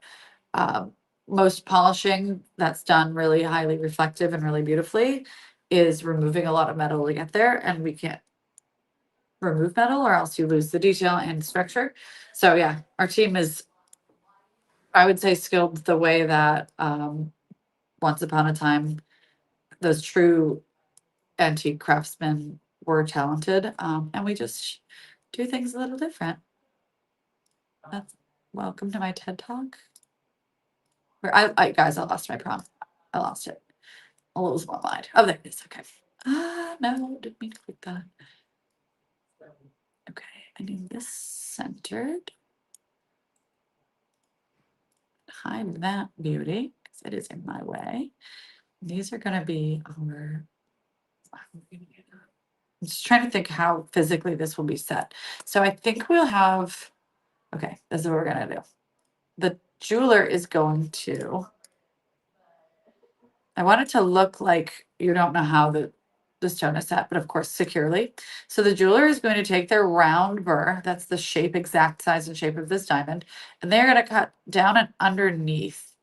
Most polishing that's done really highly reflective and really beautifully is removing a lot of metal to get there, and we can't remove metal or else you lose the detail and structure. So yeah, our team is, I would say, skilled the way that once upon a time those true antique craftsmen were talented, and we just do things a little different. That's welcome to my TED Talk. Where I guys, I lost my prompt. I lost it. I'll lose my mind. Oh, there it is. Okay. No, didn't mean to click that. Okay, I need this centered. Hide that beauty because it is in my way. These are going to be our. I'm just trying to think how physically this will be set. So I think we'll have, okay, this is what we're gonna do. The jeweler is going to, I want it to look like you don't know how the stone is set, but of course securely. So the jeweler is going to take their round burr, that's the shape, exact size and shape of this diamond, and they're gonna cut down and underneath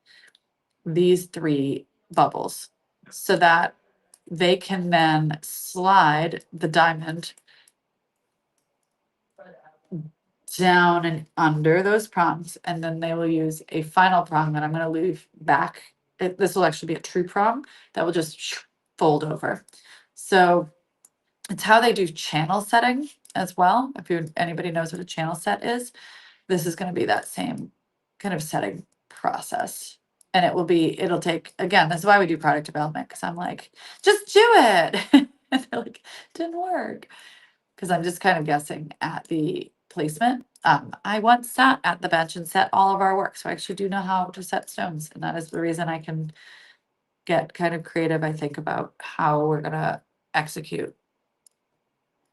these 3 bubbles so that they can then slide the diamond down and under those prongs, and then they will use a final prong that I'm going to leave back. This will actually be a true prong that will just fold over. So it's how they do channel setting as well. If anybody knows what a channel set is, this is going to be that same kind of setting process. And it'll take, again, that's why we do product development, because I'm like, just do it. And they're like, didn't work. Because I'm just kind of guessing at the placement. I once sat at the bench and set all of our work, so I actually do know how to set stones, and that is the reason I can get kind of creative, I think, about how we're gonna execute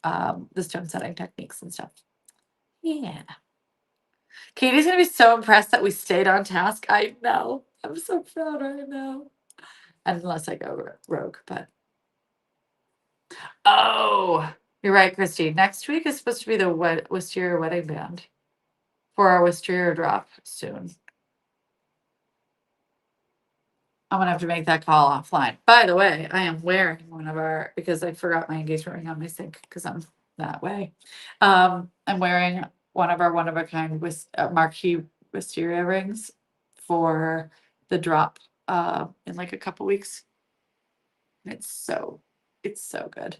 the stone setting techniques and stuff. Yeah. Katie's gonna be so impressed that we stayed on task. I know. I'm so proud right now. Unless I go rogue, but. Oh, you're right, Christy. Next week is supposed to be the Wisteria wedding band for our Wisteria drop soon. I'm gonna have to make that call offline. By the way, I am wearing one of our, because I forgot my engagement ring on my sink because I'm that way. I'm wearing one of our one of a kind with marquee wisteria rings for the drop in like a couple weeks. It's so good.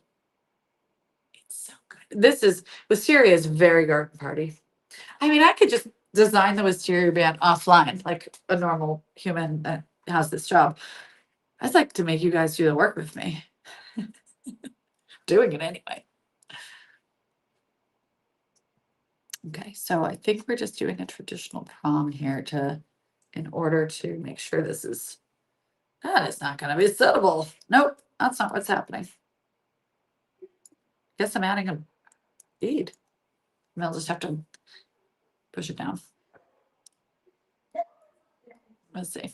It's so good. Wisteria is very garden party. I mean, I could just design the wisteria band offline like a normal human that has this job. I'd like to make you guys do the work with me. Doing it anyway. Okay, so I think we're just doing a traditional prong here in order to make sure that is not gonna be settable. Nope, that's not what's happening. Guess I'm adding a bead. And I'll just have to push it down. Let's see.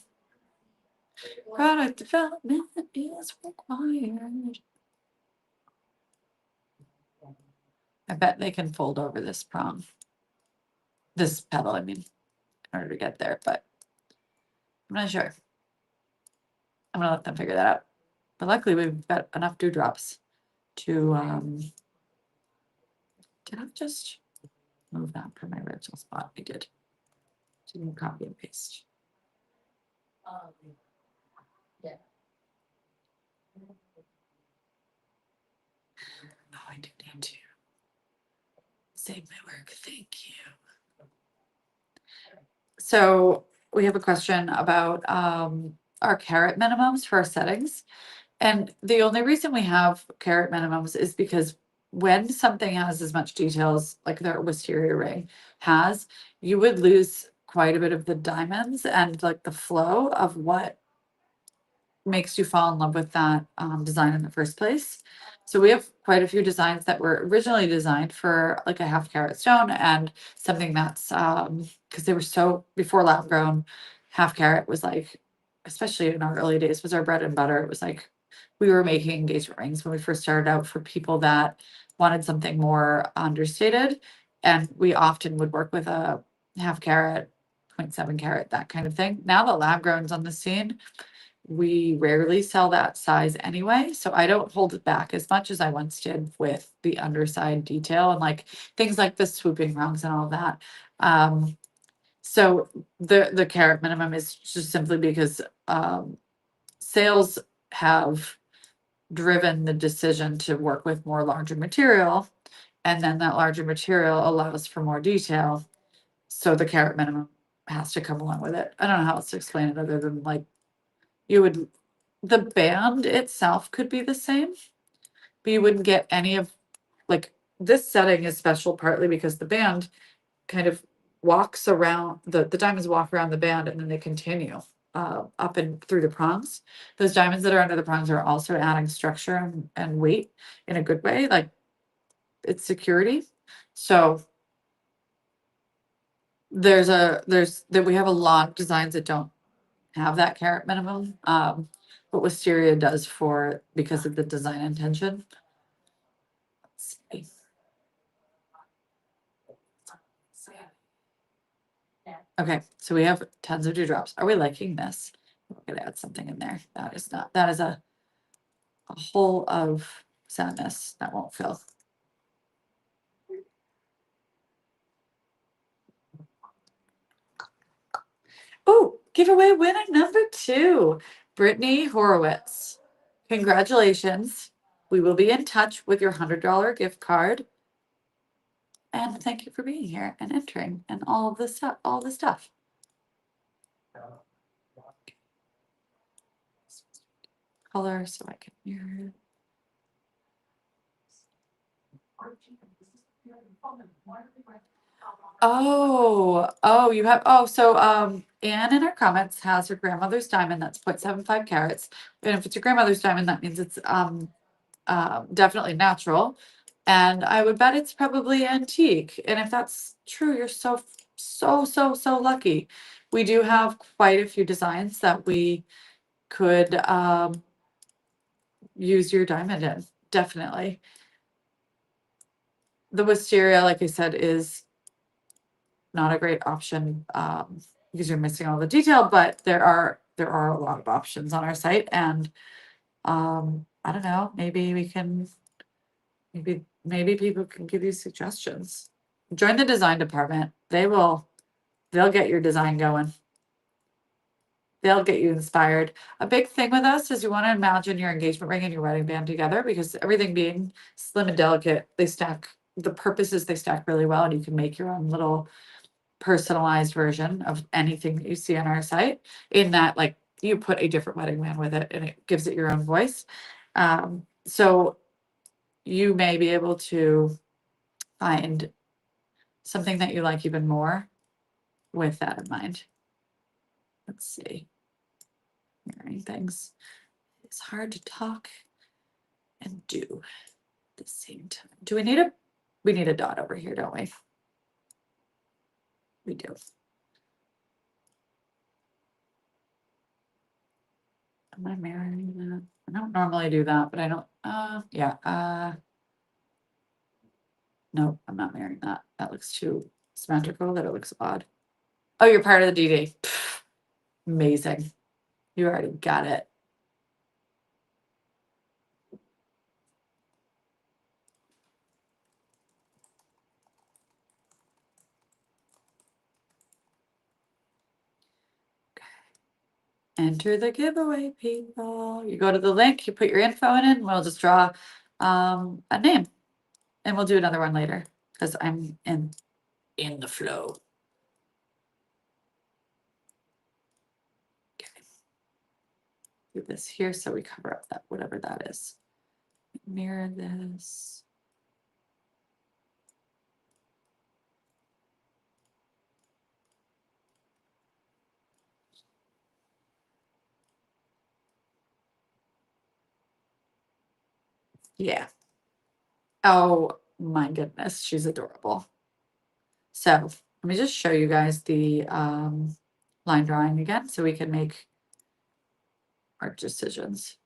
Product development is required. I bet they can fold over this prong. This petal, I mean, in order to get there, but I'm not sure. I'm gonna let them figure that out. But luckily we've got enough dewdrops to did I just move that from my original spot? I did. Didn't copy and paste. Yeah. Oh, I do need to save my work. Thank you. So we have a question about our carat minimums for our settings. And the only reason we have carat minimums is because when something has as much details like the wisteria ring has, you would lose quite a bit of the diamonds and like the flow of what makes you fall in love with that design in the first place. So we have quite a few designs that were originally designed for like a half carat stone and something that's because they were so before lab grown, half carat was like, especially in our early days, was our bread and butter. It was like we were making engagement rings when we first started out for people that wanted something more understated. And we often would work with a half carat, 0.7 carat, that kind of thing. Now that lab grown's on the scene, we rarely sell that size anyway, so I don't hold it back as much as I once did with the underside detail and like things like the swooping rungs and all of that. So the carat minimum is just simply because sales have driven the decision to work with more larger material, and then that larger material allows for more detail. So the carat minimum has to come along with it. I don't know how else to explain it other than like the band itself could be the same, but you wouldn't get any of, like, this setting is special partly because the band kind of walks around, the diamonds walk around the band and then they continue up and through the prongs. Those diamonds that are under the prongs are also adding structure and weight in a good way. Like it's security. So we have a lot of designs that don't have that carat minimum. But Wisteria does because of the design intention. Let's see. Okay, so we have tons of dewdrops. Are we liking this? We're gonna add something in there. That is a hole of sadness that won't fill. Oh, giveaway winner number 2, Brittany Horowitz. Congratulations. We will be in touch with your $100 gift card. And thank you for being here and entering and all of this stuff. Color so I can mirror. Oh, you have, so Anne in our comments has her grandmother's diamond that's 0.75 carats. And if it's your grandmother's diamond, that means it's definitely natural. And I would bet it's probably antique. And if that's true, you're so lucky. We do have quite a few designs that we could use your diamond in, definitely. The wisteria, like I said, is not a great option because you're missing all the detail, but there are a lot of options on our site. And I don't know, maybe we can, maybe people can give you suggestions. Join the design department. They'll get your design going. They'll get you inspired. A big thing with us is you want to imagine your engagement ring and your wedding band together, because everything being slim and delicate, they stack really well, and you can make your own little personalized version of anything that you see on our site, in that, like, you put a different wedding band with it and it gives it your own voice. So you may be able to find something that you like even more with that in mind. Let's see. Mirroring things. It's hard to talk and do at the same time. Do we need a dot over here, don't we? We do. Am I mirroring that? I don't normally do that, but I don't, yeah. No, I'm not mirroring that. That looks too symmetrical, that it looks odd. Oh, you're part of the DD. Amazing. You already got it. Enter the giveaway, people. You go to the link, you put your info in, and we'll just draw a name, and we'll do another one later because I'm in the flow. Okay. Do this here so we cover up that whatever that is. Mirror this. Yeah. Oh my goodness, she's adorable. So let me just show you guys the line drawing again so we can make our decisions.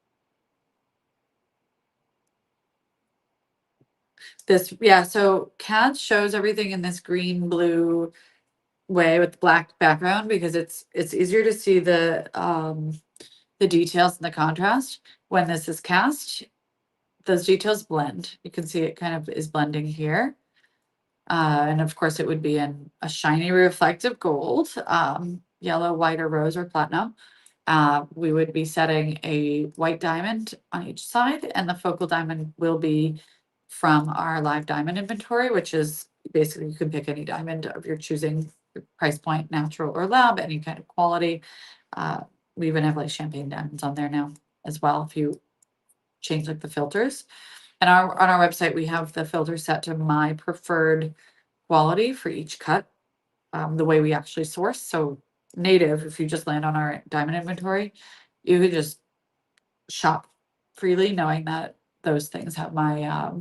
So CAD shows everything in this green blue way with the black background because it's easier to see the details and the contrast. When this is cast, those details blend. You can see it kind of is blending here. And of course it would be in a shiny reflective gold, yellow, white, or rose, or platinum. We would be setting a white diamond on each side, and the focal diamond will be from our live diamond inventory, which is basically you can pick any diamond of your choosing, price point, natural or lab, any kind of quality. We even have like champagne diamonds on there now as well if you change like the filters. And on our website, we have the filter set to my preferred quality for each cut, the way we actually source. So native, if you just land on our diamond inventory, you could just shop freely knowing that those things have my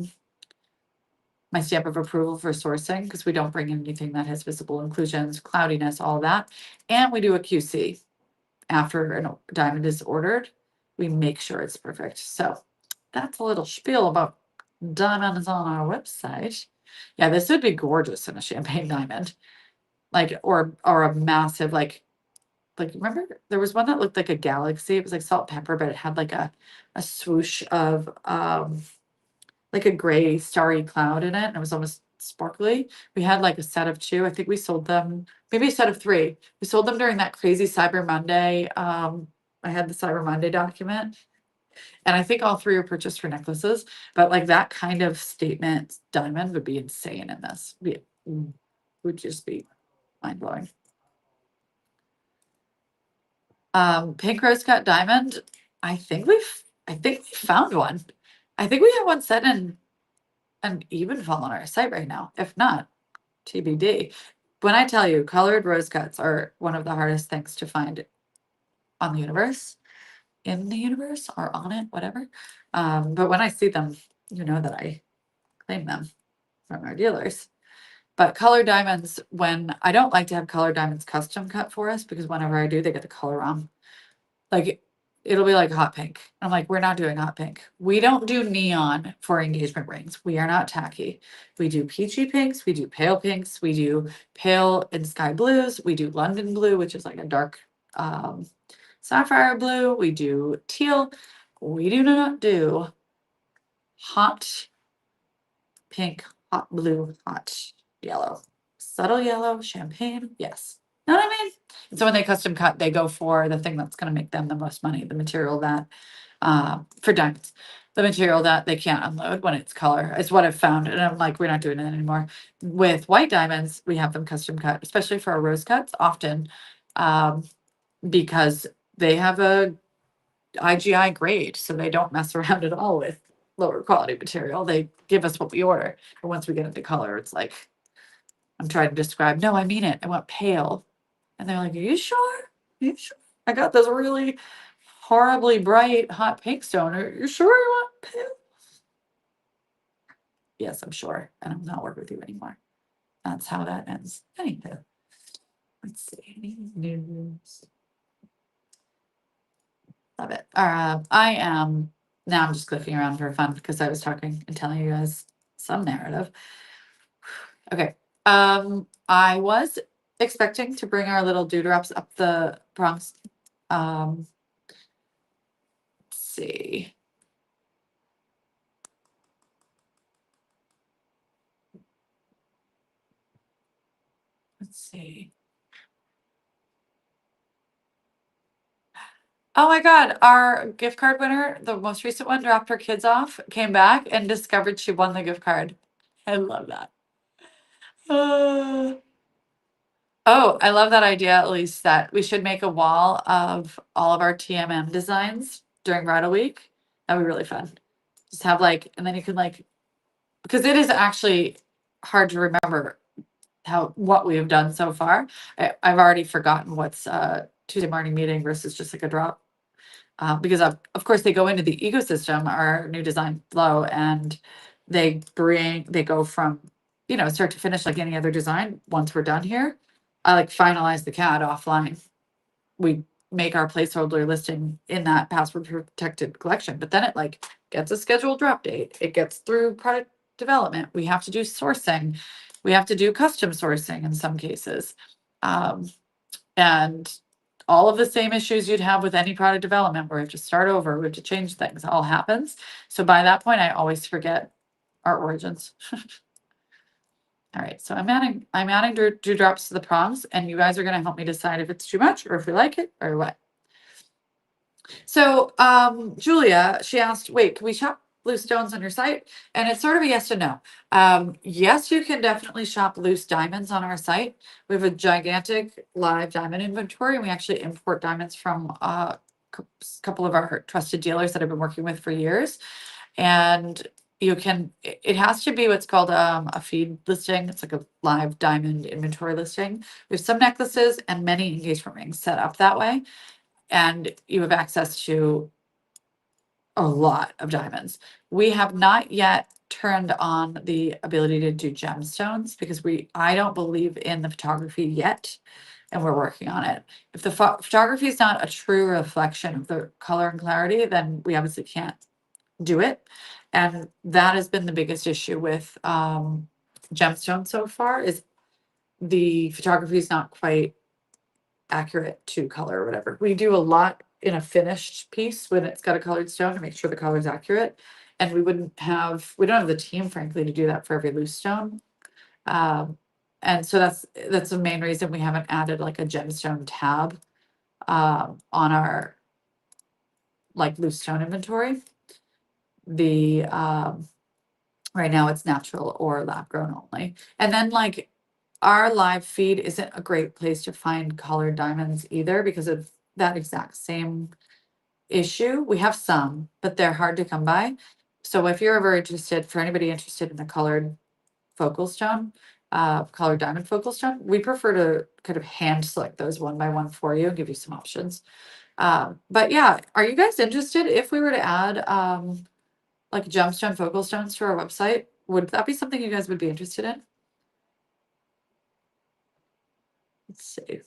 my stamp of approval for sourcing, because we don't bring in anything that has visible inclusions, cloudiness, all that. And we do a QC after a diamond is ordered. We make sure it's perfect. So that's a little spiel about diamonds on our website. Yeah, this would be gorgeous in a champagne diamond, like or a massive like remember there was one that looked like a galaxy. It was like salt pepper, but it had like a swoosh of like a gray starry cloud in it, and it was almost sparkly. We had like a set of two. I think we sold them, maybe a set of three. We sold them during that crazy Cyber Monday. I had the Cyber Monday document, and I think all three were purchased for necklaces. But like that kind of statement diamond would be insane in this. Would just be mind blowing. Pink rose cut diamond. I think we found one. I think we have one set in an Evenfall on our site right now. If not, TBD. When I tell you colored rose cuts are one of the hardest things to find on the universe, in the universe, or on it, whatever. But when I see them, you know that I claim them from our dealers. But colored diamonds, when I don't like to have colored diamonds custom cut for us, because whenever I do, they get the color wrong. Like it'll be like hot pink. I'm like, we're not doing hot pink. We don't do neon for engagement rings. We are not tacky. We do peachy pinks. We do pale pinks. We do pale and sky blues. We do London blue, which is like a dark sapphire blue. We do teal. We do not do hot pink, hot blue, hot yellow, subtle yellow, champagne. Yes. Know what I mean? And so when they custom cut, they go for the thing that's going to make them the most money, the material that, for diamonds, the material that they can't unload when it's color is what I've found. And I'm like, we're not doing it anymore. With white diamonds, we have them custom cut, especially for our rose cuts often, because they have a IGI grade. So they don't mess around at all with lower quality material. They give us what we order. But once we get into color, it's like, I'm trying to describe, no, I mean it. I want pale. And they're like, are you sure? Are you sure? I got this really horribly bright hot pink stone. Are you sure you want pale? Yes, I'm sure. And I'm not working with you anymore. That's how that ends. Anywho, let's see. Any news? Love it. I am now I'm just clicking around for fun because I was talking and telling you guys some narrative. Okay. I was expecting to bring our little dewdrops up the Bronx. Let's see. Let's see. Oh my God, our gift card winner, the most recent one, dropped her kids off, came back, and discovered she won the gift card. I love that. Oh, I love that idea, at least that we should make a wall of all of our TMM designs during Bridal Week. That'd be really fun. Just have like, and then you can like, because it is actually hard to remember what we have done so far. I've already forgotten what's Tuesday morning meeting versus just like a drop. Because of course they go into the ecosystem, our new design flow, and they go from, start to finish like any other design. Once we're done here, I like finalize the CAD offline. We make our placeholder listing in that password protected collection, but then it like gets a scheduled drop date. It gets through product development. We have to do sourcing. We have to do custom sourcing in some cases. And all of the same issues you'd have with any product development where we have to start over, we have to change things, all happens. So by that point, I always forget our origins. All right, so I'm adding dewdrops to the prompts, and you guys are gonna help me decide if it's too much or if we like it or what. So Julia, she asked, wait, can we shop loose stones on your site? And it's sort of a yes and no. Yes, you can definitely shop loose diamonds on our site. We have a gigantic live diamond inventory, and we actually import diamonds from a couple of our trusted dealers that I've been working with for years. And it has to be what's called a feed listing. It's like a live diamond inventory listing. We have some necklaces and many engagement rings set up that way. And you have access to a lot of diamonds. We have not yet turned on the ability to do gemstones because I don't believe in the photography yet, and we're working on it. If the photography is not a true reflection of the color and clarity, then we obviously can't do it. And that has been the biggest issue with gemstones so far, is the photography is not quite accurate to color or whatever. We do a lot in a finished piece when it's got a colored stone to make sure the color is accurate. And we don't have the team, frankly, to do that for every loose stone. And so that's the main reason we haven't added like a gemstone tab on our like loose stone inventory. The right now it's natural or lab grown only. And then like our live feed isn't a great place to find colored diamonds either because of that exact same issue. We have some, but they're hard to come by. So if you're ever interested, for anybody interested in the colored focal stone, colored diamond focal stone, we prefer to kind of hand select those one by one for you and give you some options. But yeah, are you guys interested if we were to add like gemstone focal stones to our website? Would that be something you guys would be interested in? Let's see.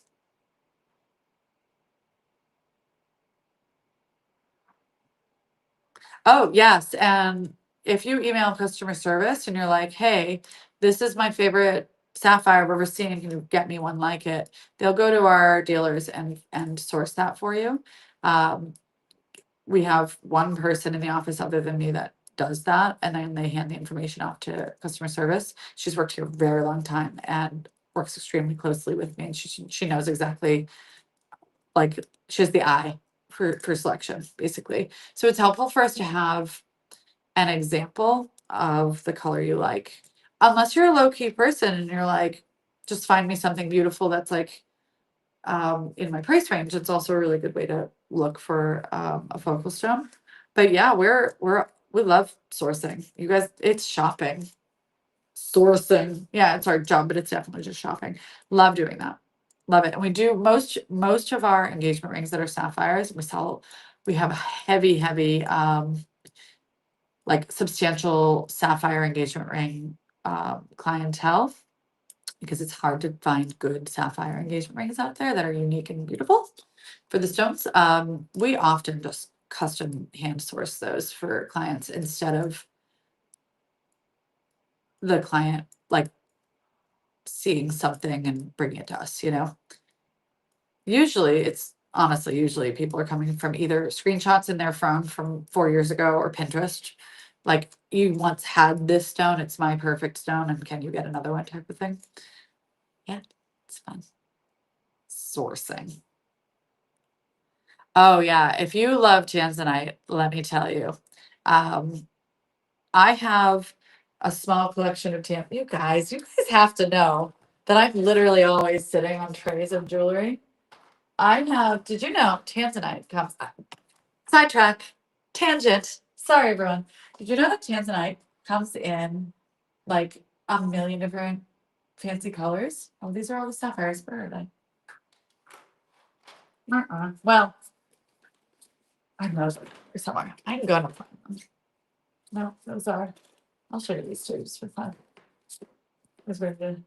Oh, yes. And if you email customer service and you're like, hey, this is my favorite sapphire I've ever seen, can you get me one like it? They'll go to our dealers and source that for you. We have one person in the office other than me that does that, and then they hand the information off to customer service. She's worked here a very long time and works extremely closely with me, and she knows exactly, like, she has the eye for selection, basically. So it's helpful for us to have an example of the color you like. Unless you're a low key person and you're like, just find me something beautiful that's like in my price range. It's also a really good way to look for a focal stone. But yeah, we love sourcing. You guys, it's shopping. Sourcing. Yeah, it's our job, but it's definitely just shopping. Love doing that. Love it. And we do most of our engagement rings that are sapphires, we have a heavy like substantial sapphire engagement ring clientele, because it's hard to find good sapphire engagement rings out there that are unique and beautiful for the stones. We often just custom hand source those for clients instead of the client like seeing something and bringing it to us, you know. Usually people are coming from either screenshots in their phone from 4 years ago or Pinterest. Like, you once had this stone, it's my perfect stone, and can you get another one type of thing. Yeah, it's fun. Sourcing. Oh yeah, if you love tanzanite, let me tell you. Um, I have a small collection of you guys have to know that I'm literally always sitting on trays of jewelry. Did you know tanzanite comes, sidetrack, tangent. Sorry, everyone. Did you know that tanzanite comes in like a million different fancy colors? Oh, these are all the sapphires. Where are they? Well, I know they're somewhere. I can go and find them. No, those are. I'll show you these two just for fun. Is ready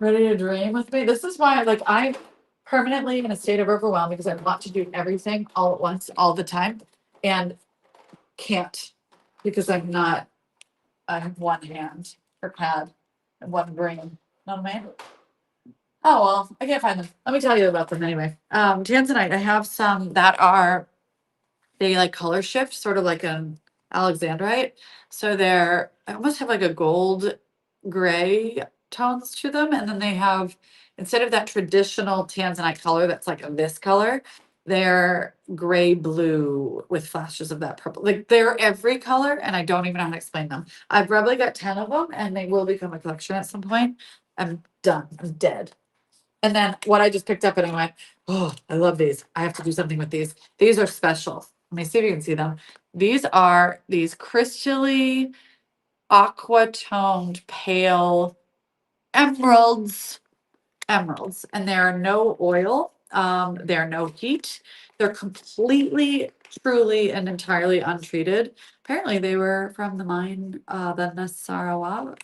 to dream with me. This is why, like, I'm permanently in a state of overwhelm because I want to do everything all at once, all the time, and can't because I'm not. I have one hand for pad and one brain. Not a man. Oh well, I can't find them. Let me tell you about them anyway. Tanzanite. I have some that are, they like color shift, sort of like an alexandrite. So I almost have like a gold gray tones to them. And then they have, instead of that traditional tanzanite color that's like this color, they're gray blue with flashes of that purple. Like, they're every color, and I don't even know how to explain them. I've probably got 10 of them, and they will become a collection at some point. I'm done. I'm dead. And then what I just picked up and I went, oh, I love these. I have to do something with these. These are special. Let me see if you can see them. These are these crystally aqua toned pale emeralds, and there are no oil. They're no heat. They're completely, truly, and entirely untreated. Apparently, they were from the mine, the Nasarawa,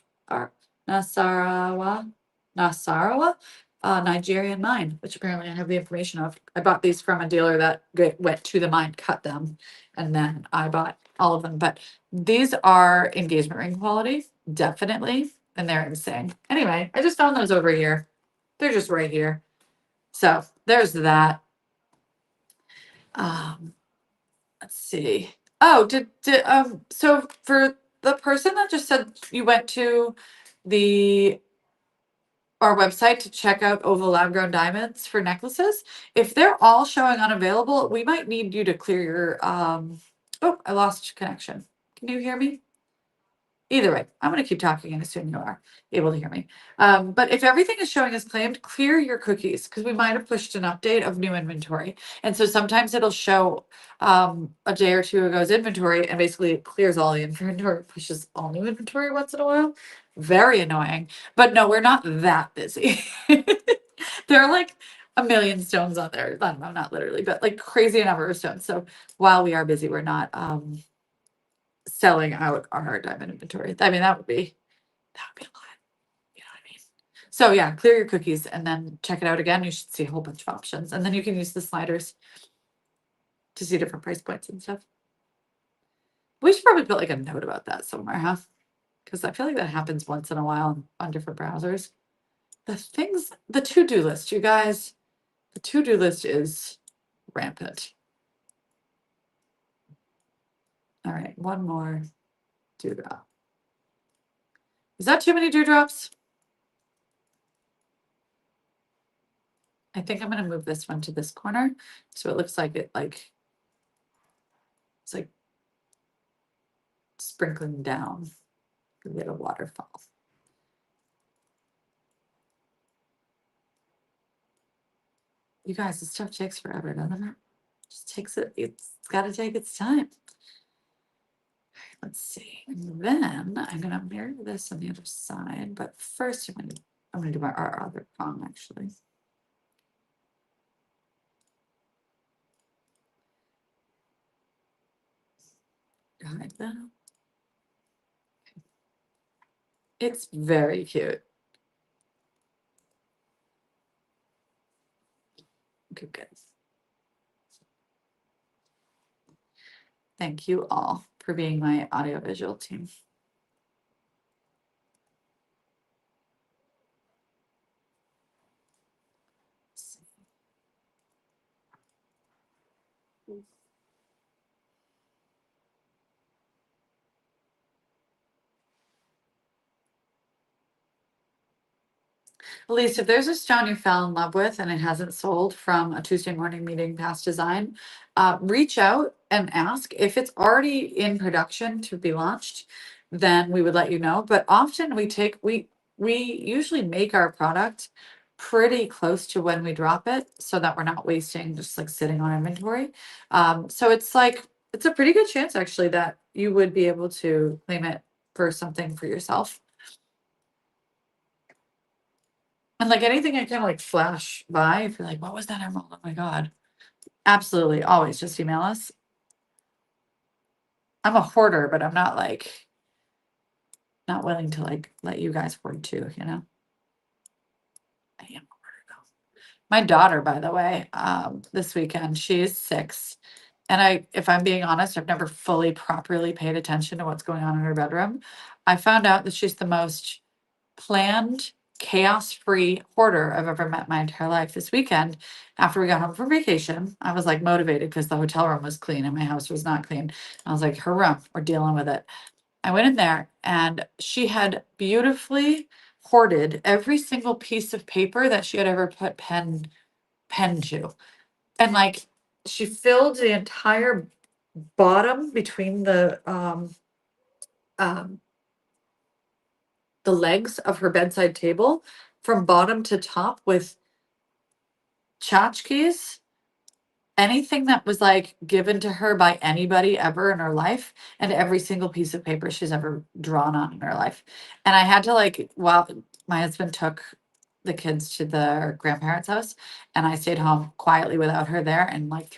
Nasarawa, Nigerian mine, which apparently I have the information of. I bought these from a dealer that went to the mine, cut them, and then I bought all of them. But these are engagement ring quality, definitely, and they're insane. Anyway, I just found those over here. They're just right here. So there's that. Um, let's see. Oh, so for the person that just said you went to the our website to check out oval lab grown diamonds for necklaces, if they're all showing unavailable, we might need you to clear your oh, I lost connection. Can you hear me? Either way, I'm going to keep talking and assume you are able to hear me. But if everything is showing as claimed, clear your cookies because we might have pushed an update of new inventory. And so sometimes it'll show a day or two ago's inventory and basically it clears all the inventory, pushes all new inventory once in a while. Very annoying. But no, we're not that busy. There are like a million stones on there. I don't know, not literally, but like crazy number of stones. So while we are busy, we're not selling out our diamond inventory. I mean, that would be a lot. You know what I mean? So yeah, clear your cookies and then check it out again. You should see a whole bunch of options. And then you can use the sliders to see different price points and stuff. We should probably put like a note about that somewhere, huh? Because I feel like that happens once in a while on different browsers. The to-do list, you guys, the to-do list is rampant. All right, one more dewdrop. Is that too many dewdrops? I think I'm going to move this one to this corner so it looks like it's like sprinkling down a little waterfall. You guys, this stuff takes forever, doesn't it? Just takes it's got to take its time. Let's see. And then I'm going to mirror this on the other side, but first I'm going to do our other prong actually. Like that. It's very cute. Okay, good. Thank you all for being my audiovisual team. Elise, if there's a stone you fell in love with and it hasn't sold from a Tuesday morning meeting past design, reach out and ask if it's already in production to be launched. Then we would let you know. But often we usually make our product pretty close to when we drop it, so that we're not wasting just like sitting on inventory. So it's a pretty good chance actually that you would be able to claim it for something for yourself. And like anything I kind of like flash by, if you're like, what was that emerald? Oh my God. Absolutely. Always just email us. I'm a hoarder, but I'm not willing to like let you guys hoard too, you know? I am a hoarder though. My daughter, by the way, this weekend, she's 6. And if I'm being honest, I've never fully properly paid attention to what's going on in her bedroom. I found out that she's the most planned, chaos-free hoarder I've ever met my entire life. This weekend, after we got home from vacation, I was like motivated because the hotel room was clean and my house was not clean. I was like, her room, we're dealing with it. I went in there and she had beautifully hoarded every single piece of paper that she had ever put pen to. And like she filled the entire bottom between the legs of her bedside table from bottom to top with tchotchkes, anything that was like given to her by anybody ever in her life, and every single piece of paper she's ever drawn on in her life. And I had to my husband took the kids to their grandparents' house, and I stayed home quietly without her there, and like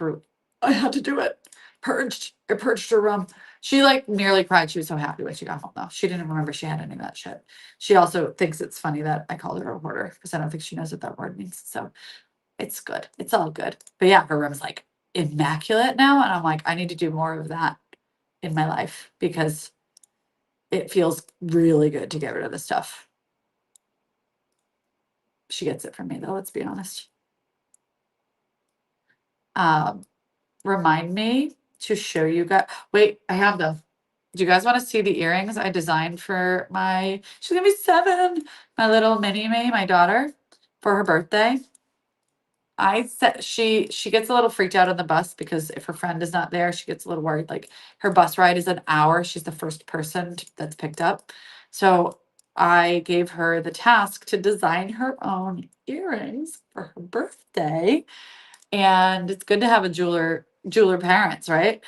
I had to do it. I purged her room. She like nearly cried. She was so happy when she got home though. She didn't remember she had any of that shit. She also thinks it's funny that I called her a hoarder because I don't think she knows what that word means. So it's good. It's all good. But yeah, her room's like immaculate now. And I'm like, I need to do more of that in my life because it feels really good to get rid of the stuff. She gets it from me though, let's be honest. Remind me to show you guys. Wait, I have them. Do you guys want to see the earrings I designed for she's gonna be 7, my little mini me, my daughter, for her birthday? I said she gets a little freaked out on the bus because if her friend is not there, she gets a little worried. Like her bus ride is an hour. She's the first person that's picked up. So I gave her the task to design her own earrings for her birthday. And it's good to have a jeweler parents, right?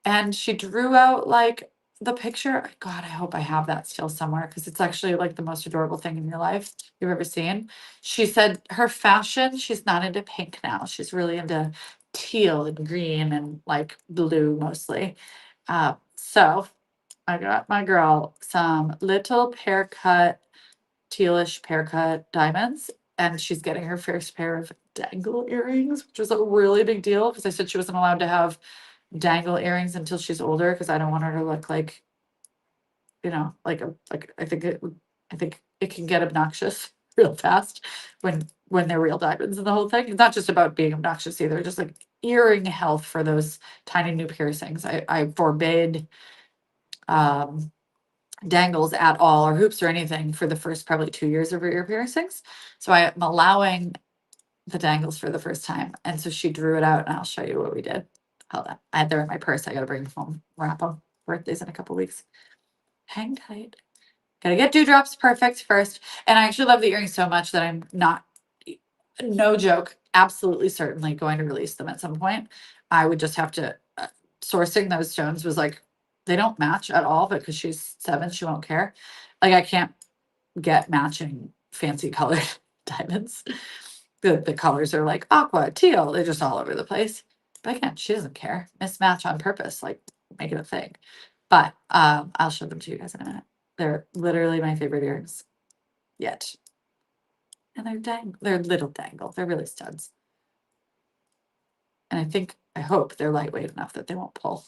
And she drew out like the picture. God, I hope I have that still somewhere because it's actually like the most adorable thing in your life you've ever seen. She said her fashion, she's not into pink now. She's really into teal and green and like blue mostly. So I got my girl some little pear cut, tealish pear cut diamonds. And she's getting her first pair of dangle earrings, which was a really big deal because I said she wasn't allowed to have dangle earrings until she's older because I don't want her to look like, like I think it can get obnoxious real fast when they're real diamonds and the whole thing. It's not just about being obnoxious either, just like earring health for those tiny new piercings. I forbid dangles at all or hoops or anything for the first probably 2 years of her ear piercings. So I am allowing the dangles for the first time. And so she drew it out and I'll show you what we did. Hold on. I had them in my purse. I gotta bring them home, wrap them. Birthday's in a couple weeks. Hang tight. Gotta get dewdrops perfect first. And I actually love the earrings so much that I'm not, no joke, absolutely certainly going to release them at some point. I would just have to, sourcing those stones was like, they don't match at all, but because she's 7, she won't care. Like I can't get matching fancy colored diamonds. The colors are like aqua, teal, they're just all over the place. But again, she doesn't care. Mismatch on purpose, like make it a thing. But I'll show them to you guys in a minute. They're literally my favorite earrings yet. And they're little dangle. They're really studs. And I hope they're lightweight enough that they won't pull.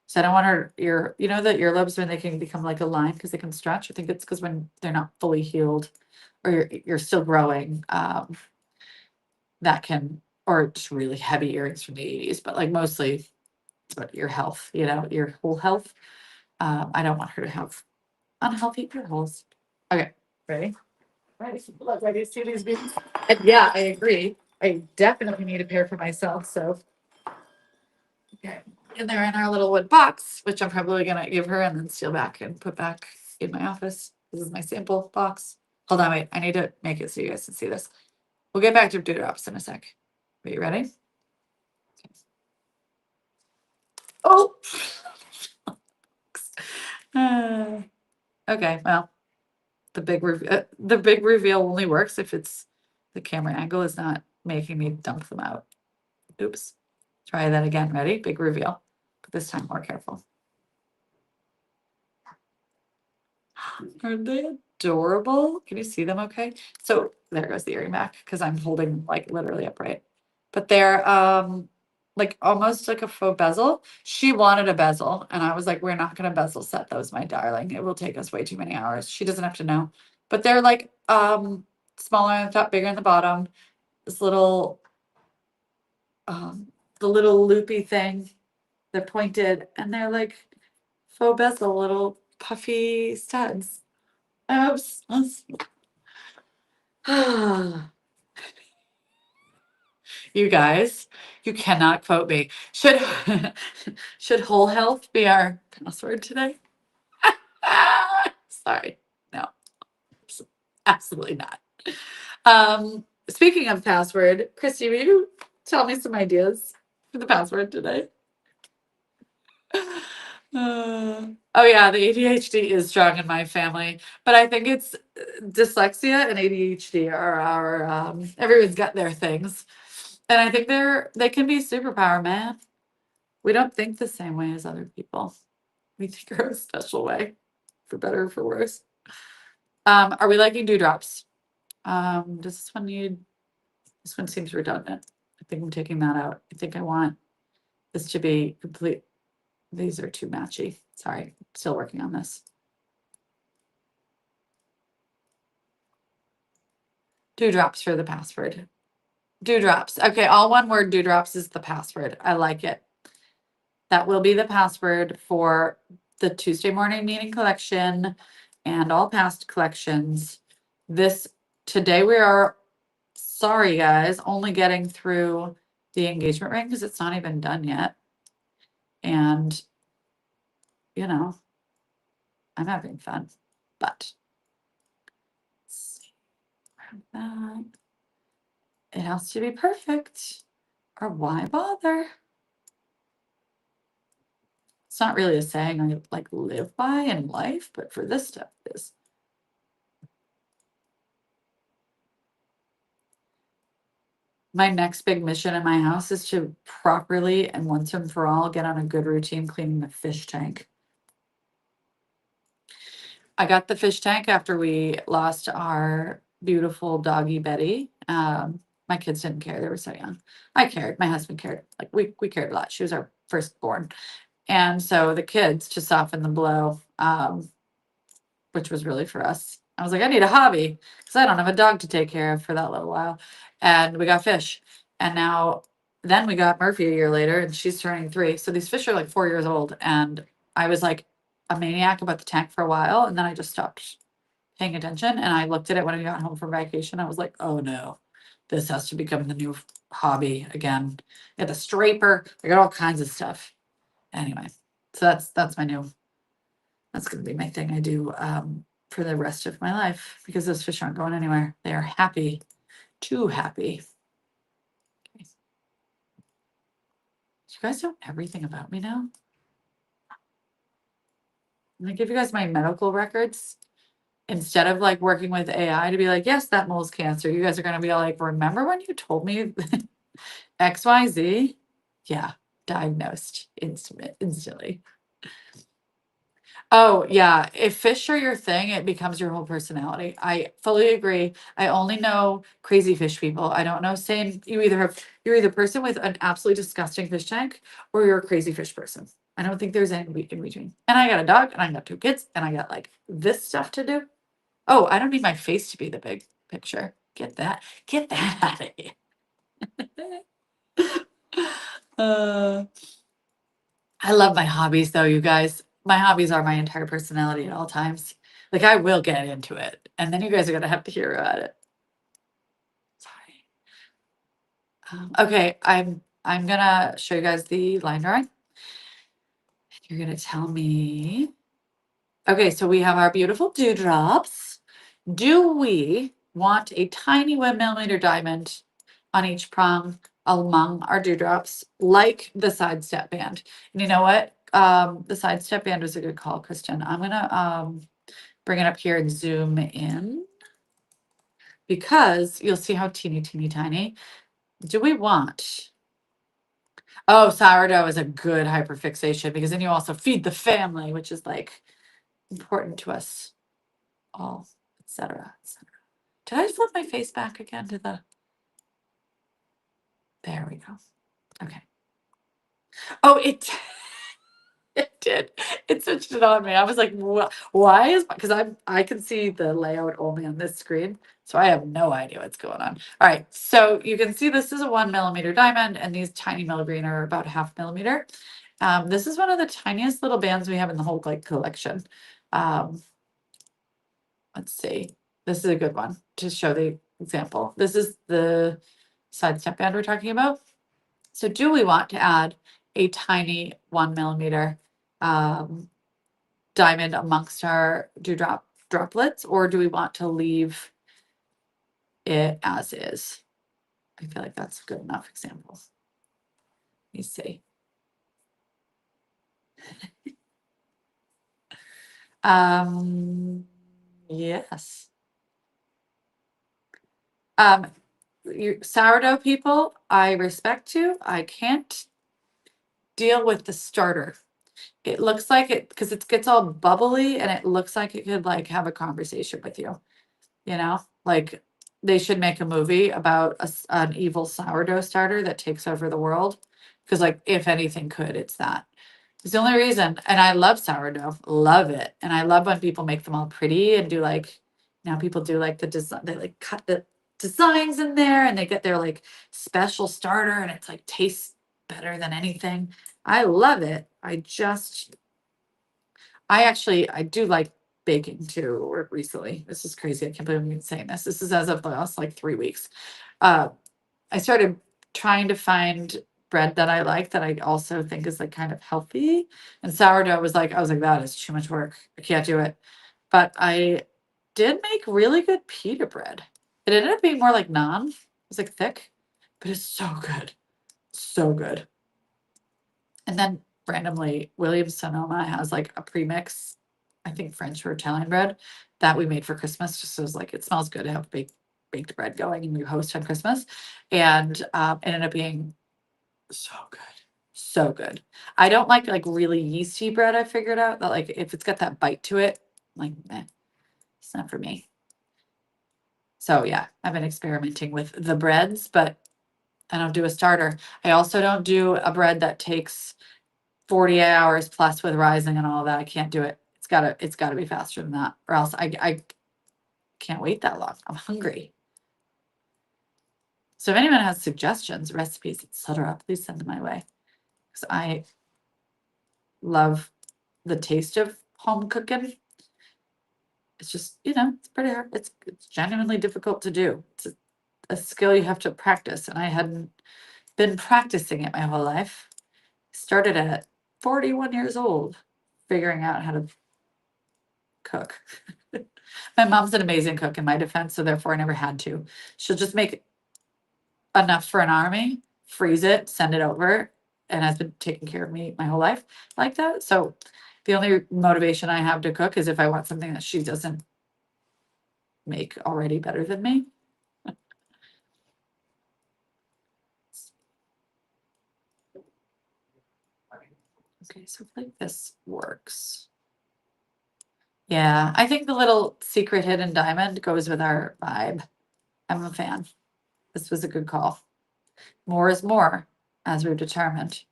So I don't want her ear, the earlobes when they can become like a line because they can stretch. I think it's because when they're not fully healed or you're still growing, that can, or just really heavy earrings from the 80s, but like mostly it's about ear health, your whole health. I don't want her to have unhealthy ear holes. Okay, ready? Ready? Look, ready to see these beans? And yeah, I agree. I definitely need a pair for myself. So, okay. And they're in our little wood box, which I'm probably gonna give her and then steal back and put back in my office. This is my sample box. Hold on, wait. I need to make it so you guys can see this. We'll get back to dewdrops in a sec. Are you ready? Oh. Okay, well, the big reveal only works if the camera angle is not making me dump them out. Oops. Try that again. Ready? Big reveal. But this time more careful. Are they adorable? Can you see them okay? So there goes the earring back because I'm holding like literally upright. But they're like almost like a faux bezel. She wanted a bezel, and I was like, we're not gonna bezel set those, my darling. It will take us way too many hours. She doesn't have to know. But they're like smaller on the top, bigger in the bottom. This little the little loopy thing. They're pointed and they're like faux bezel, little puffy studs. I'm obsessed. You guys, you cannot quote me. Should should whole health be our password today? Sorry. No. Absolutely not. Speaking of password, Christy, will you tell me some ideas for the password today? Oh yeah, the ADHD is strong in my family, but I think it's dyslexia and ADHD are our everyone's got their things. And I think they can be superpower, man. We don't think the same way as other people. We think our own special way, for better or for worse. Are we liking dewdrops? Does this one need this one seems redundant. I think I'm taking that out. I think I want this to be complete. These are too matchy. Sorry, still working on this. Dewdrops for the password. Dewdrops. Okay, all one word dewdrops is the password. I like it. That will be the password for the Tuesday morning meeting collection and all past collections. This today we are, sorry guys, only getting through the engagement ring because it's not even done yet. And you know, I'm having fun, but let's see that. It has to be perfect, or why bother? It's not really a saying I like live by in life, but for this stuff it is. My next big mission in my house is to properly and once and for all get on a good routine cleaning the fish tank. I got the fish tank after we lost our beautiful doggy Betty. My kids didn't care; they were so young. I cared. My husband cared. Like we cared a lot. She was our firstborn, and so the kids to soften the blow, which was really for us. I was like, I need a hobby because I don't have a dog to take care of for that little while, and we got fish, and now then we got Murphy a year later, and she's turning 3. So these fish are like 4 years old, and I was like a maniac about the tank for a while, and then I just stopped paying attention. And I looked at it when I got home from vacation. I was like, oh no, this has to become the new hobby again. I got the straper. I got all kinds of stuff. Anyway, so that's my new. That's gonna be my thing I do for the rest of my life because those fish aren't going anywhere. They are happy, too happy. Okay. You guys know everything about me now. I'm gonna give you guys my medical records instead of like working with AI to be like, yes, that mole's cancer. You guys are gonna be all like, remember when you told me XYZ? Yeah, diagnosed instantly. Oh, yeah. If fish are your thing, it becomes your whole personality. I fully agree. I only know crazy fish people. I don't know sane. You're either a person with an absolutely disgusting fish tank or you're a crazy fish person. I don't think there's any in between. And I got a dog and I got 2 kids and I got like this stuff to do. Oh, I don't need my face to be the big picture. Get that out of here. uh I love my hobbies though, you guys. My hobbies are my entire personality at all times. Like I will get into it, and then you guys are gonna have to hear about it. Sorry. Okay, I'm gonna show you guys the line drawing. You're gonna tell me. Okay, so we have our beautiful dewdrops. Do we want a tiny 1 millimeter diamond on each prong among our dewdrops, like the side step band? And you know what? The side step band was a good call, Kristen. I'm gonna bring it up here and zoom in because you'll see how teeny, teeny, tiny. Do we want? Oh, sourdough is a good hyperfixation because then you also feed the family, which is like important to us all, etc., etc. Did I flip my face back again to the? There we go. Okay. Oh, it it did. It switched it on me. I was like, why is because I can see the layout only on this screen, so I have no idea what's going on. All right, so you can see this is a 1 millimeter diamond, and these tiny milligreen are about 0.5 millimeter. This is one of the tiniest little bands we have in the whole like collection. Um, let's see. This is a good one to show the example. This is the side step band we're talking about. So do we want to add a tiny 1 millimeter diamond amongst our droplets, or do we want to leave it as is? I feel like that's a good enough example. Let me see. Yes. Um, you sourdough people, I respect you. I can't deal with the starter. It looks like it because it gets all bubbly and it looks like it could like have a conversation with you. You know, like they should make a movie about an evil sourdough starter that takes over the world. Because like if anything could, it's that. It's the only reason. And I love sourdough, love it, and I love when people make them all pretty and do like now people do like the design. They like cut the designs in there and they get their like special starter and it's like tastes better than anything. I love it. I do like baking too, or recently. This is crazy. I can't believe I'm even saying this. This is as of the last like 3 weeks. Uh, I started trying to find bread that I like that I also think is like kind of healthy. And sourdough was like, I was like, that is too much work. I can't do it. But I did make really good pita bread. It ended up being more like naan. It was like thick, but it's so good. So good. And then randomly, Williams Sonoma has like a premix, I think French or Italian bread that we made for Christmas. Just so it's like it smells good to have baked bread going and we host on Christmas. And it ended up being so good. So good. I don't like really yeasty bread. I figured out that like if it's got that bite to it, like it's not for me. So yeah, I've been experimenting with the breads, but I don't do a starter. I also don't do a bread that takes 48 hours plus with rising and all that. I can't do it. It's gotta be faster than that, or else I can't wait that long. I'm hungry. So if anyone has suggestions, recipes, etc., please send them my way. Because I love the taste of home cooking. It's just, it's pretty hard. It's genuinely difficult to do. It's a skill you have to practice. And I hadn't been practicing it my whole life. Started at 41 years old, figuring out how to cook. My mom's an amazing cook in my defense, so therefore I never had to. She'll just make enough for an army, freeze it, send it over, and has been taking care of me my whole life like that. So the only motivation I have to cook is if I want something that she doesn't make already better than me. Okay, so like this works. Yeah, I think the little secret hidden diamond goes with our vibe. I'm a fan. This was a good call. More is more, as we've determined,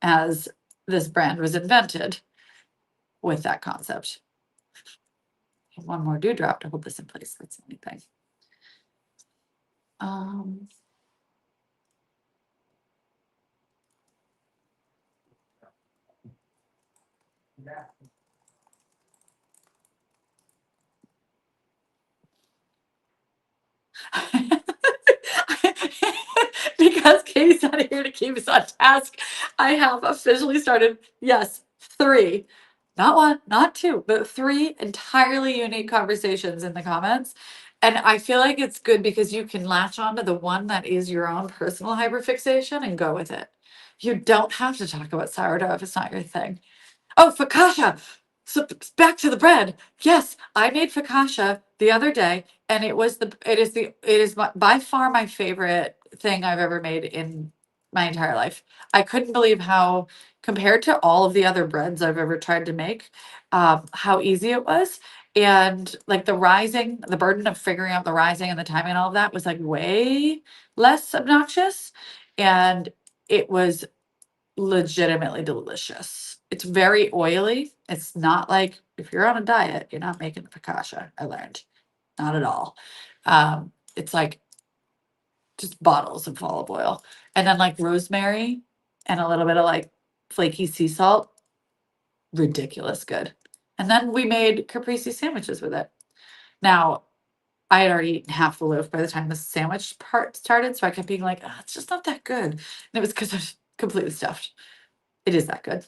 as this brand was invented with that concept. One more dewdrop to hold this in place. That's the only thing. Um, because Katie's not here to keep us on task, I have officially started, yes, 3, not 1, not 2, but 3 entirely unique conversations in the comments. And I feel like it's good because you can latch on to the one that is your own personal hyperfixation and go with it. You don't have to talk about sourdough if it's not your thing. Oh, focaccia. So back to the bread. Yes, I made focaccia the other day, and it is by far my favorite thing I've ever made in my entire life. I couldn't believe how, compared to all of the other breads I've ever tried to make, how easy it was. And like the burden of figuring out the rising and the timing and all of that was like way less obnoxious. And it was legitimately delicious. It's very oily. It's not like if you're on a diet, you're not making focaccia. I learned, not at all. It's like just bottles of olive oil, and then like rosemary and a little bit of like flaky sea salt. Ridiculous good. And then we made caprese sandwiches with it. Now, I had already eaten half the loaf by the time the sandwich part started, so I kept being like, it's just not that good. And it was because I was completely stuffed. It is that good.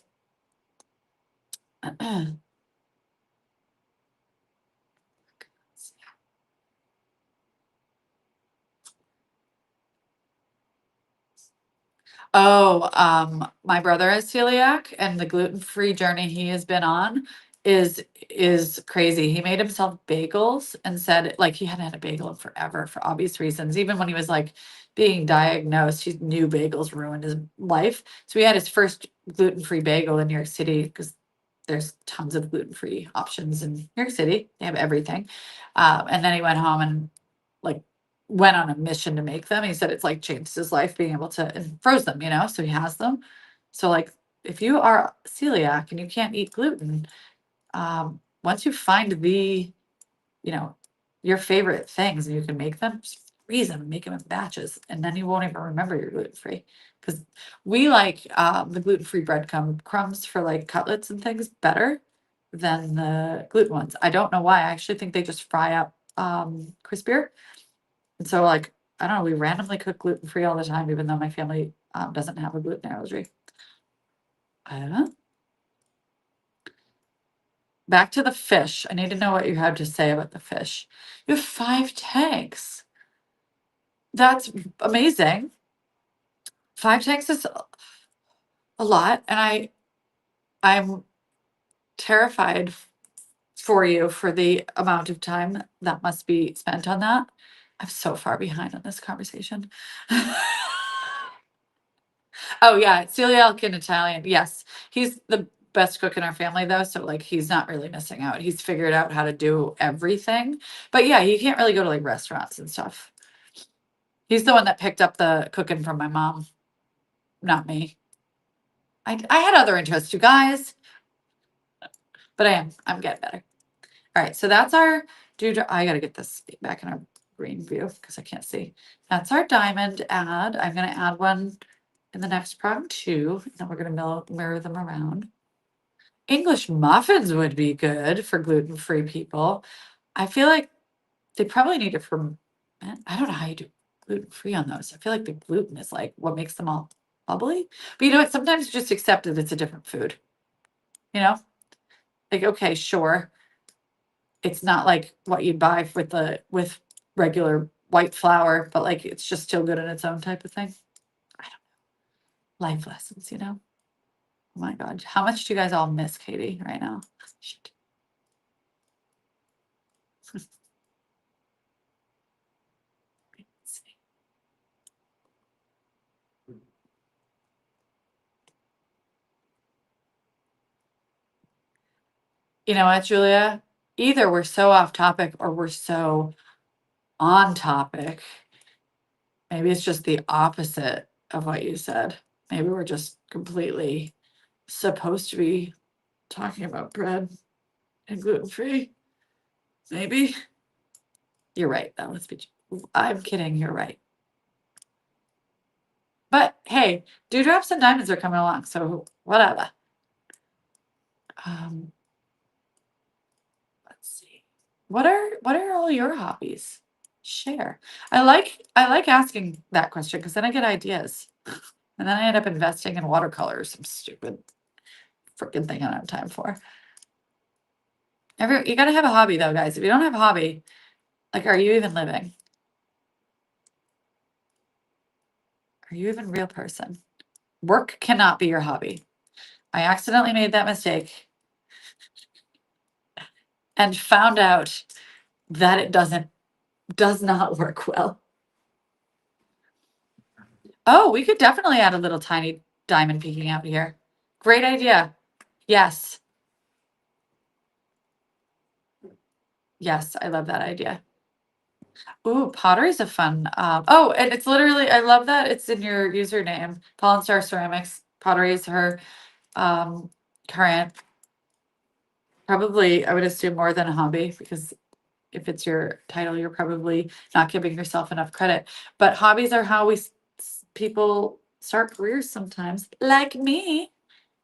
My brother is celiac, and the gluten-free journey he has been on is crazy. He made himself bagels and said like he hadn't had a bagel in forever for obvious reasons. Even when he was like being diagnosed, he knew bagels ruined his life. So he had his first gluten-free bagel in New York City because there's tons of gluten-free options in New York City. They have everything. And then he went home and like went on a mission to make them. He said it's like changed his life being able to and froze them, so he has them. So like if you are celiac and you can't eat gluten, once you find you know, your favorite things and you can make them, just freeze them and make them in batches, and then you won't even remember you're gluten free. Because we like the gluten free crumbs for like cutlets and things better than the gluten ones. I don't know why. I actually think they just fry up crispier. And so like I don't know, we randomly cook gluten free all the time, even though my family doesn't have a gluten allergy. I don't know. Back to the fish. I need to know what you have to say about the fish. You have 5 tanks. That's amazing. 5 tanks is a lot, and I'm terrified for you for the amount of time that must be spent on that. I'm so far behind on this conversation. Oh yeah, celiac and Italian. Yes, he's the best cook in our family though, so like he's not really missing out. He's figured out how to do everything. But yeah, he can't really go to like restaurants and stuff. He's the one that picked up the cooking from my mom, not me. I had other interests, you guys, but I'm getting better. All right, so that's our I gotta get this back in our green view because I can't see. That's our diamond ad. I'm gonna add one in the next prong too. And then we're gonna mirror them around. English muffins would be good for gluten-free people. I feel like they probably need it for, I don't know how you do gluten-free on those. I feel like the gluten is like what makes them all bubbly. But you know what? Sometimes you just accept that it's a different food. You know? Like, okay, sure. It's not like what you'd buy with regular white flour, but like it's just still good in its own type of thing. I don't know. Life lessons. Oh my God. How much do you guys all miss Katie right now? Shit. Let's see. You know what, Julia? Either we're so off topic or we're so on topic. Maybe it's just the opposite of what you said. Maybe we're just completely supposed to be talking about bread and gluten free. Maybe. You're right, though. I'm kidding. You're right. But hey, dewdrops and diamonds are coming along, so whatever. Let's see. What are all your hobbies? Share. I like asking that question because then I get ideas. And then I end up investing in watercolors, some stupid freaking thing I don't have time for. You gotta have a hobby though, guys. If you don't have a hobby, like, are you even living? Are you even a real person? Work cannot be your hobby. I accidentally made that mistake and found out that it does not work well. Oh, we could definitely add a little tiny diamond peeking out here. Great idea. Yes. Yes, I love that idea. Ooh, pottery is a fun. Oh, and it's literally, I love that it's in your username. Pollen Star Ceramics. Pottery is her current, probably, I would assume more than a hobby because if it's your title, you're probably not giving yourself enough credit. But hobbies are how people start careers sometimes, like me.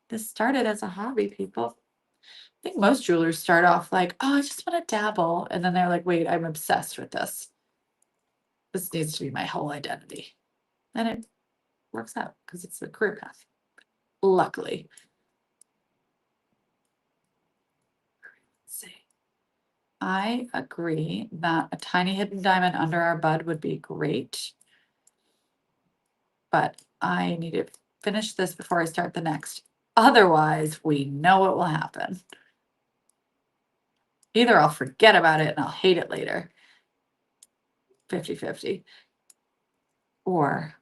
This started as a hobby, people. I think most jewelers start off like, oh, I just want to dabble. And then they're like, wait, I'm obsessed with this. This needs to be my whole identity. And it works out because it's a career path. Luckily. Let's see. I agree that a tiny hidden diamond under our bud would be great. But I need to finish this before I start the next. Otherwise, we know what will happen. Either I'll forget about it and I'll hate it later. 50-50. Or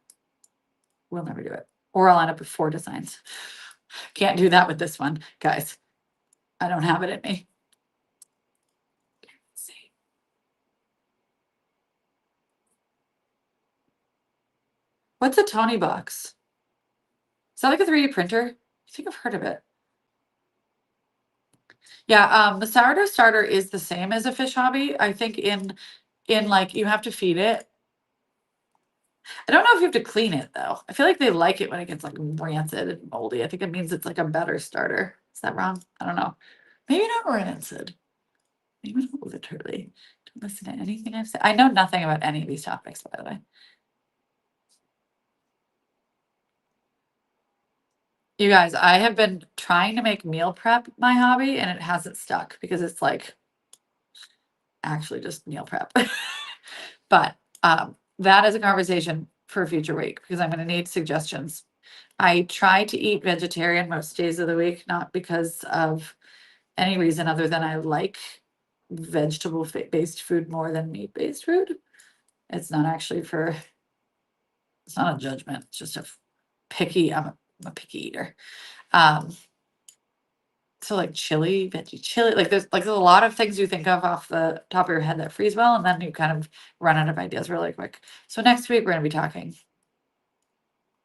we'll never do it. Or I'll end up with 4 designs. Can't do that with this one, guys. I don't have it in me. Let's see. What's a Tony box? Is that like a 3D printer? I think I've heard of it. Yeah, the sourdough starter is the same as a fish hobby. I think in like you have to feed it. I don't know if you have to clean it though. I feel like they like it when it gets like rancid and moldy. I think it means it's like a better starter. Is that wrong? I don't know. Maybe not rancid. Maybe not literally. Don't listen to anything I've said. I know nothing about any of these topics, by the way. You guys, I have been trying to make meal prep my hobby and it hasn't stuck because it's like actually just meal prep. But that is a conversation for a future week because I'm going to need suggestions. I try to eat vegetarian most days of the week, not because of any reason other than I like vegetable based food more than meat based food. It's not actually for, it's not a judgment. It's just a picky, I'm a picky eater. So like chili, veggie chili, like there's a lot of things you think of off the top of your head that freeze well, and then you kind of run out of ideas really quick. So next week we're gonna be talking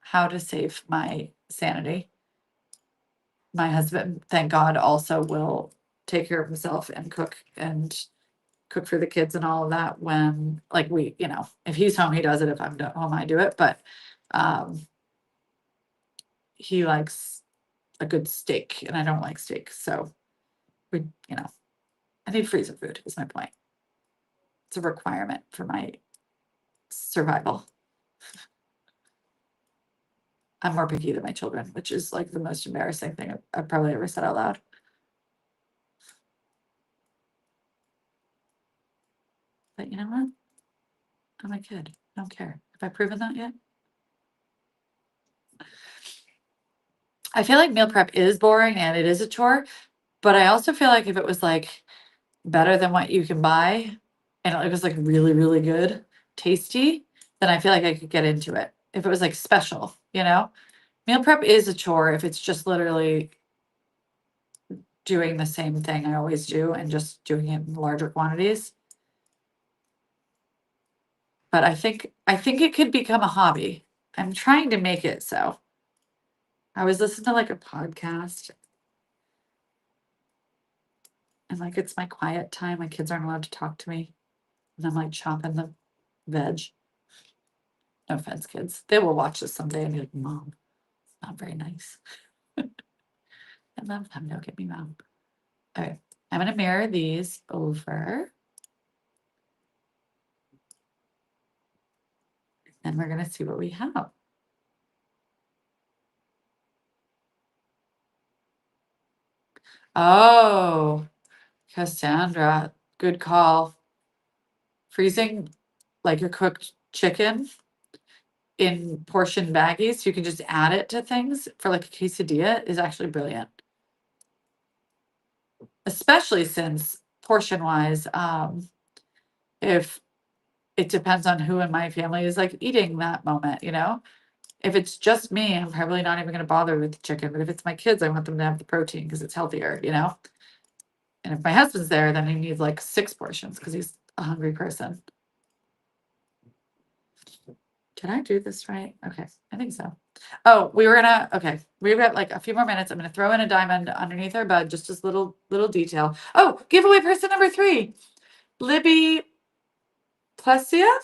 how to save my sanity. My husband, thank God, also will take care of himself and cook for the kids and all of that when like we, if he's home, he does it. If I'm home, I do it. But he likes a good steak and I don't like steak. So we, I need freezer food is my point. It's a requirement for my survival. I'm more picky than my children, which is like the most embarrassing thing I've probably ever said out loud. But you know what? I'm a kid. I don't care. Have I proven that yet? I feel like meal prep is boring and it is a chore, but I also feel like if it was like better than what you can buy and it was like really, really good, tasty, then I feel like I could get into it. If it was like special, meal prep is a chore if it's just literally doing the same thing I always do and just doing it in larger quantities. But I think it could become a hobby. I'm trying to make it so. I was listening to like a podcast and like it's my quiet time. My kids aren't allowed to talk to me. And I'm like chopping the veg. No offense, kids. They will watch this someday and be like, Mom, not very nice. I love them. Don't get me wrong. Okay. I'm going to mirror these over. And we're going to see what we have. Oh, Cassandra, good call. Freezing like your cooked chicken in portion baggies so you can just add it to things for like a quesadilla is actually brilliant. Especially since portion wise, if it depends on who in my family is like eating that moment, if it's just me, I'm probably not even going to bother with the chicken. But if it's my kids, I want them to have the protein because it's healthier, And if my husband's there, then he needs like 6 portions because he's a hungry person. Did I do this right? Okay, I think so. Oh, okay, we've got like a few more minutes. I'm gonna throw in a diamond underneath our bed, just as little detail. Oh, giveaway person number 3, Libby Plesia?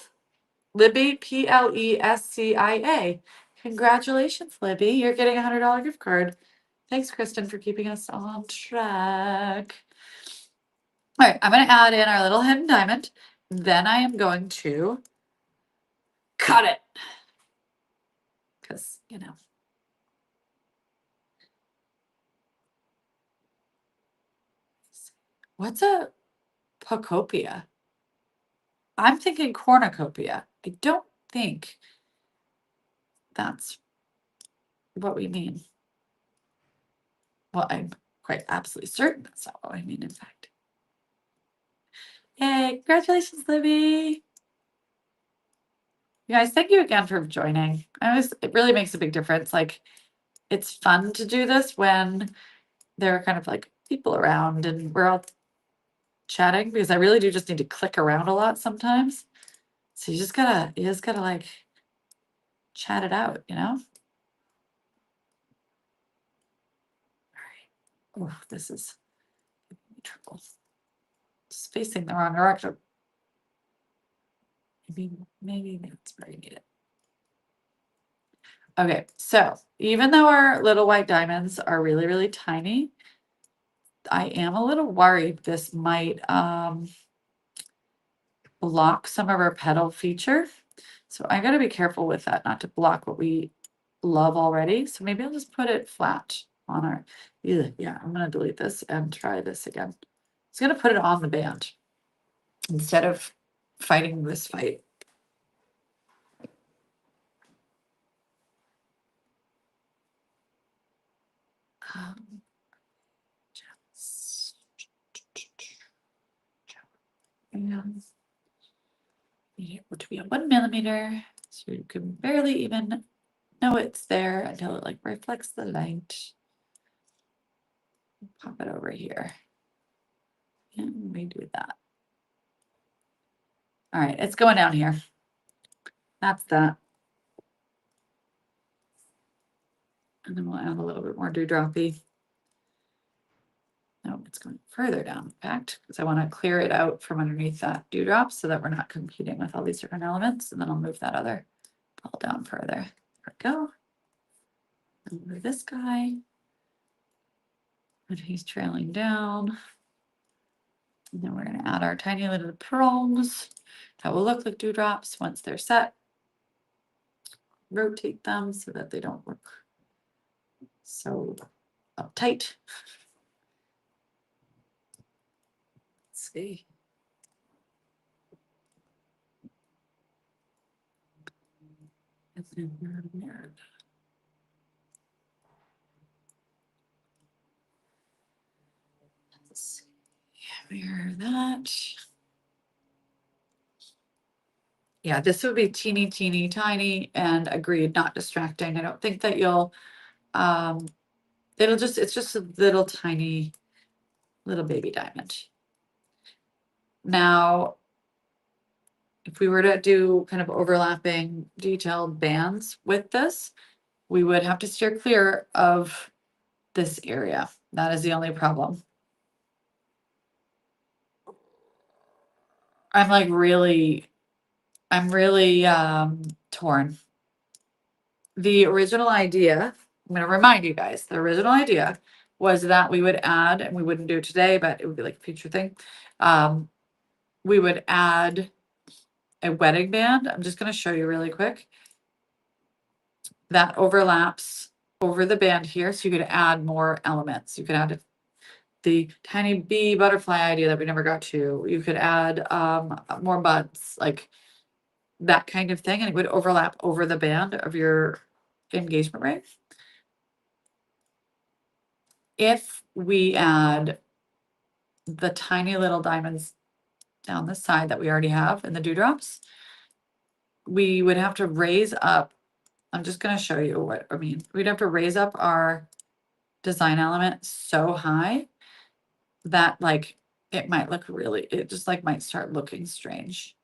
Libby, Plescia. Congratulations, Libby. You're getting a $100 gift card. Thanks, Kristen, for keeping us on track. All right, I'm going to add in our little hidden diamond. Then I am going to cut it. Because, What's a Pocopia? I'm thinking cornucopia. I don't think that's what we mean. Well, I'm quite absolutely certain that's not what I mean, in fact. Yay, congratulations, Libby. You guys, thank you again for joining. It really makes a big difference. Like, it's fun to do this when there are kind of like people around and we're all chatting, because I really do just need to click around a lot sometimes. So you just gotta like chat it out, you know? All right. Oh, this is trouble. It's facing the wrong direction. Maybe that's where you need it. Okay, so even though our little white diamonds are really, really tiny, I am a little worried this might block some of our petal feature. So I gotta be careful with that, not to block what we love already. So maybe I'll just put it flat on our, yeah, I'm gonna delete this and try this again. I was gonna put it on the band instead of fighting this fight. And need it to be a 1 millimeter, so you can barely even know it's there until it like reflects the light. Pop it over here and redo that. All right, it's going down here. That's that. And then we'll add a little bit more dewdroppy. No, it's going further down, in fact, because I want to clear it out from underneath that dewdrop so that we're not competing with all these different elements. And then I'll move that other ball down further. There we go. And move this guy. And he's trailing down. And then we're going to add our tiny little pearls that will look like dewdrops once they're set. Rotate them so that they don't look so uptight. Let's see. And then mirror. Let's see. Mirror that. Yeah, this would be teeny, teeny, tiny, and agreed, not distracting. I don't think that you'll, it's just a little tiny, little baby diamond. Now, if we were to do kind of overlapping detailed bands with this, we would have to steer clear of this area. That is the only problem. I'm really torn. The original idea, I'm going to remind you guys, the original idea was that we would add, and we wouldn't do it today, but it would be like a future thing. We would add a wedding band. I'm just going to show you really quick. That overlaps over the band here. So you could add more elements. You could add the tiny bee butterfly idea that we never got to. You could add more buds, like that kind of thing. And it would overlap over the band of your engagement ring. If we add the tiny little diamonds down the side that we already have in the dewdrops, we would have to raise up. I'm just going to show you what I mean. We'd have to raise up our design element so high that like it might look really, it just like might start looking strange.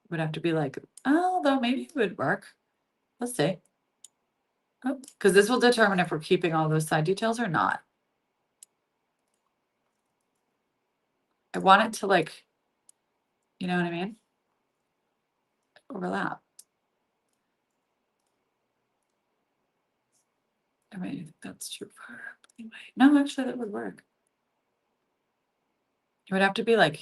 Would have to be like, oh, though maybe it would work. Let's see. Oh, because this will determine if we're keeping all those side details or not. I want it to like, you know what I mean? Overlap. I mean, that's too far. Anyway, no, actually that would work. It would have to be like,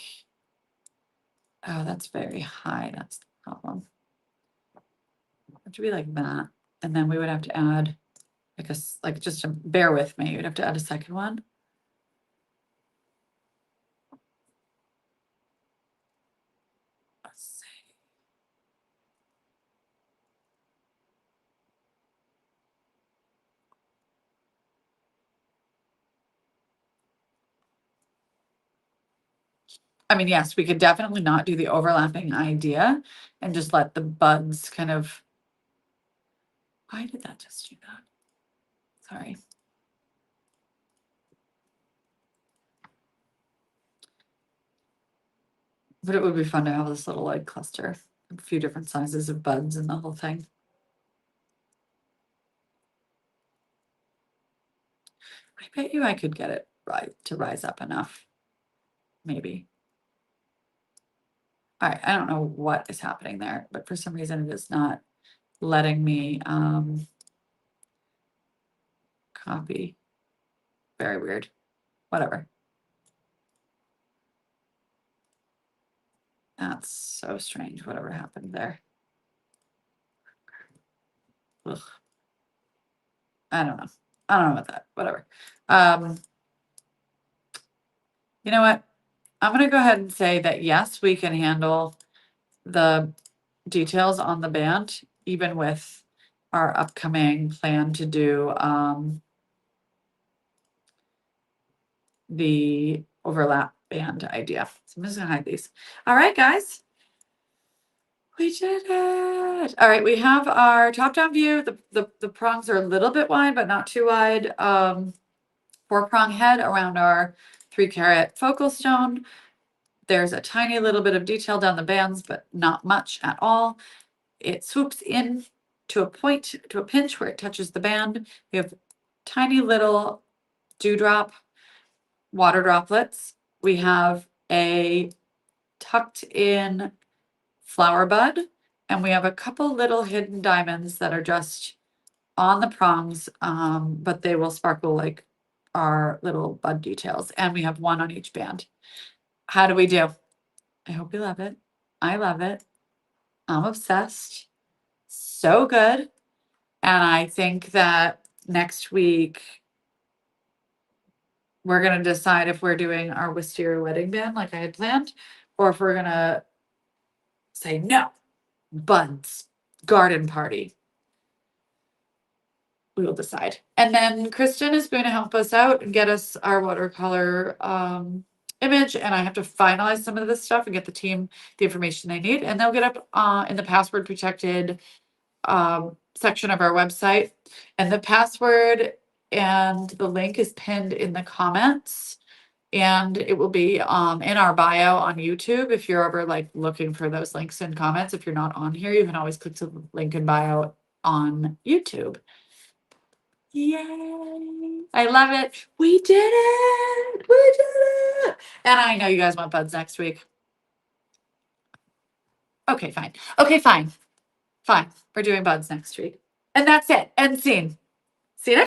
oh, that's very high. That's the problem. It would have to be like that. And then we would have to add like just to bear with me, you'd have to add a second one. Let's see. I mean, yes, we could definitely not do the overlapping idea and just let the buds kind of. Why did that just do that? Sorry. But it would be fun to have this little like cluster, a few different sizes of buds and the whole thing. I bet you I could get it right to rise up enough. Maybe. All right, I don't know what is happening there, but for some reason it is not letting me copy. Very weird. Whatever. That's so strange. Whatever happened there. Ugh. I don't know. I don't know about that. Whatever. You know what? I'm going to go ahead and say that yes, we can handle the details on the band, even with our upcoming plan to do the overlap band idea. So I'm just gonna hide these. All right, guys. We did it. All right, we have our top-down view. The prongs are a little bit wide, but not too wide. 4-prong head around our 3-carat focal stone. There's a tiny little bit of detail down the bands, but not much at all. It swoops in to a point, to a pinch where it touches the band. We have tiny little dewdrop water droplets. We have a tucked in flower bud, and we have a couple little hidden diamonds that are just on the prongs, but they will sparkle like our little bud details. And we have one on each band. How do we do? I hope you love it. I love it. I'm obsessed. So good. And I think that next week we're going to decide if we're doing our wisteria wedding band like I had planned, or if we're going to say no, buds, garden party. We will decide. And then Kristen is going to help us out and get us our watercolor image. And I have to finalize some of this stuff and get the team the information they need. And they'll get up in the password protected section of our website. And the password and the link is pinned in the comments. And it will be in our bio on YouTube. If you're ever like looking for those links and comments, if you're not on here, you can always click to the link in bio on YouTube. Yay! I love it. We did it. We did it. And I know you guys want buds next week. Okay, fine. Okay, fine. Fine. We're doing buds next week. And that's it. End scene.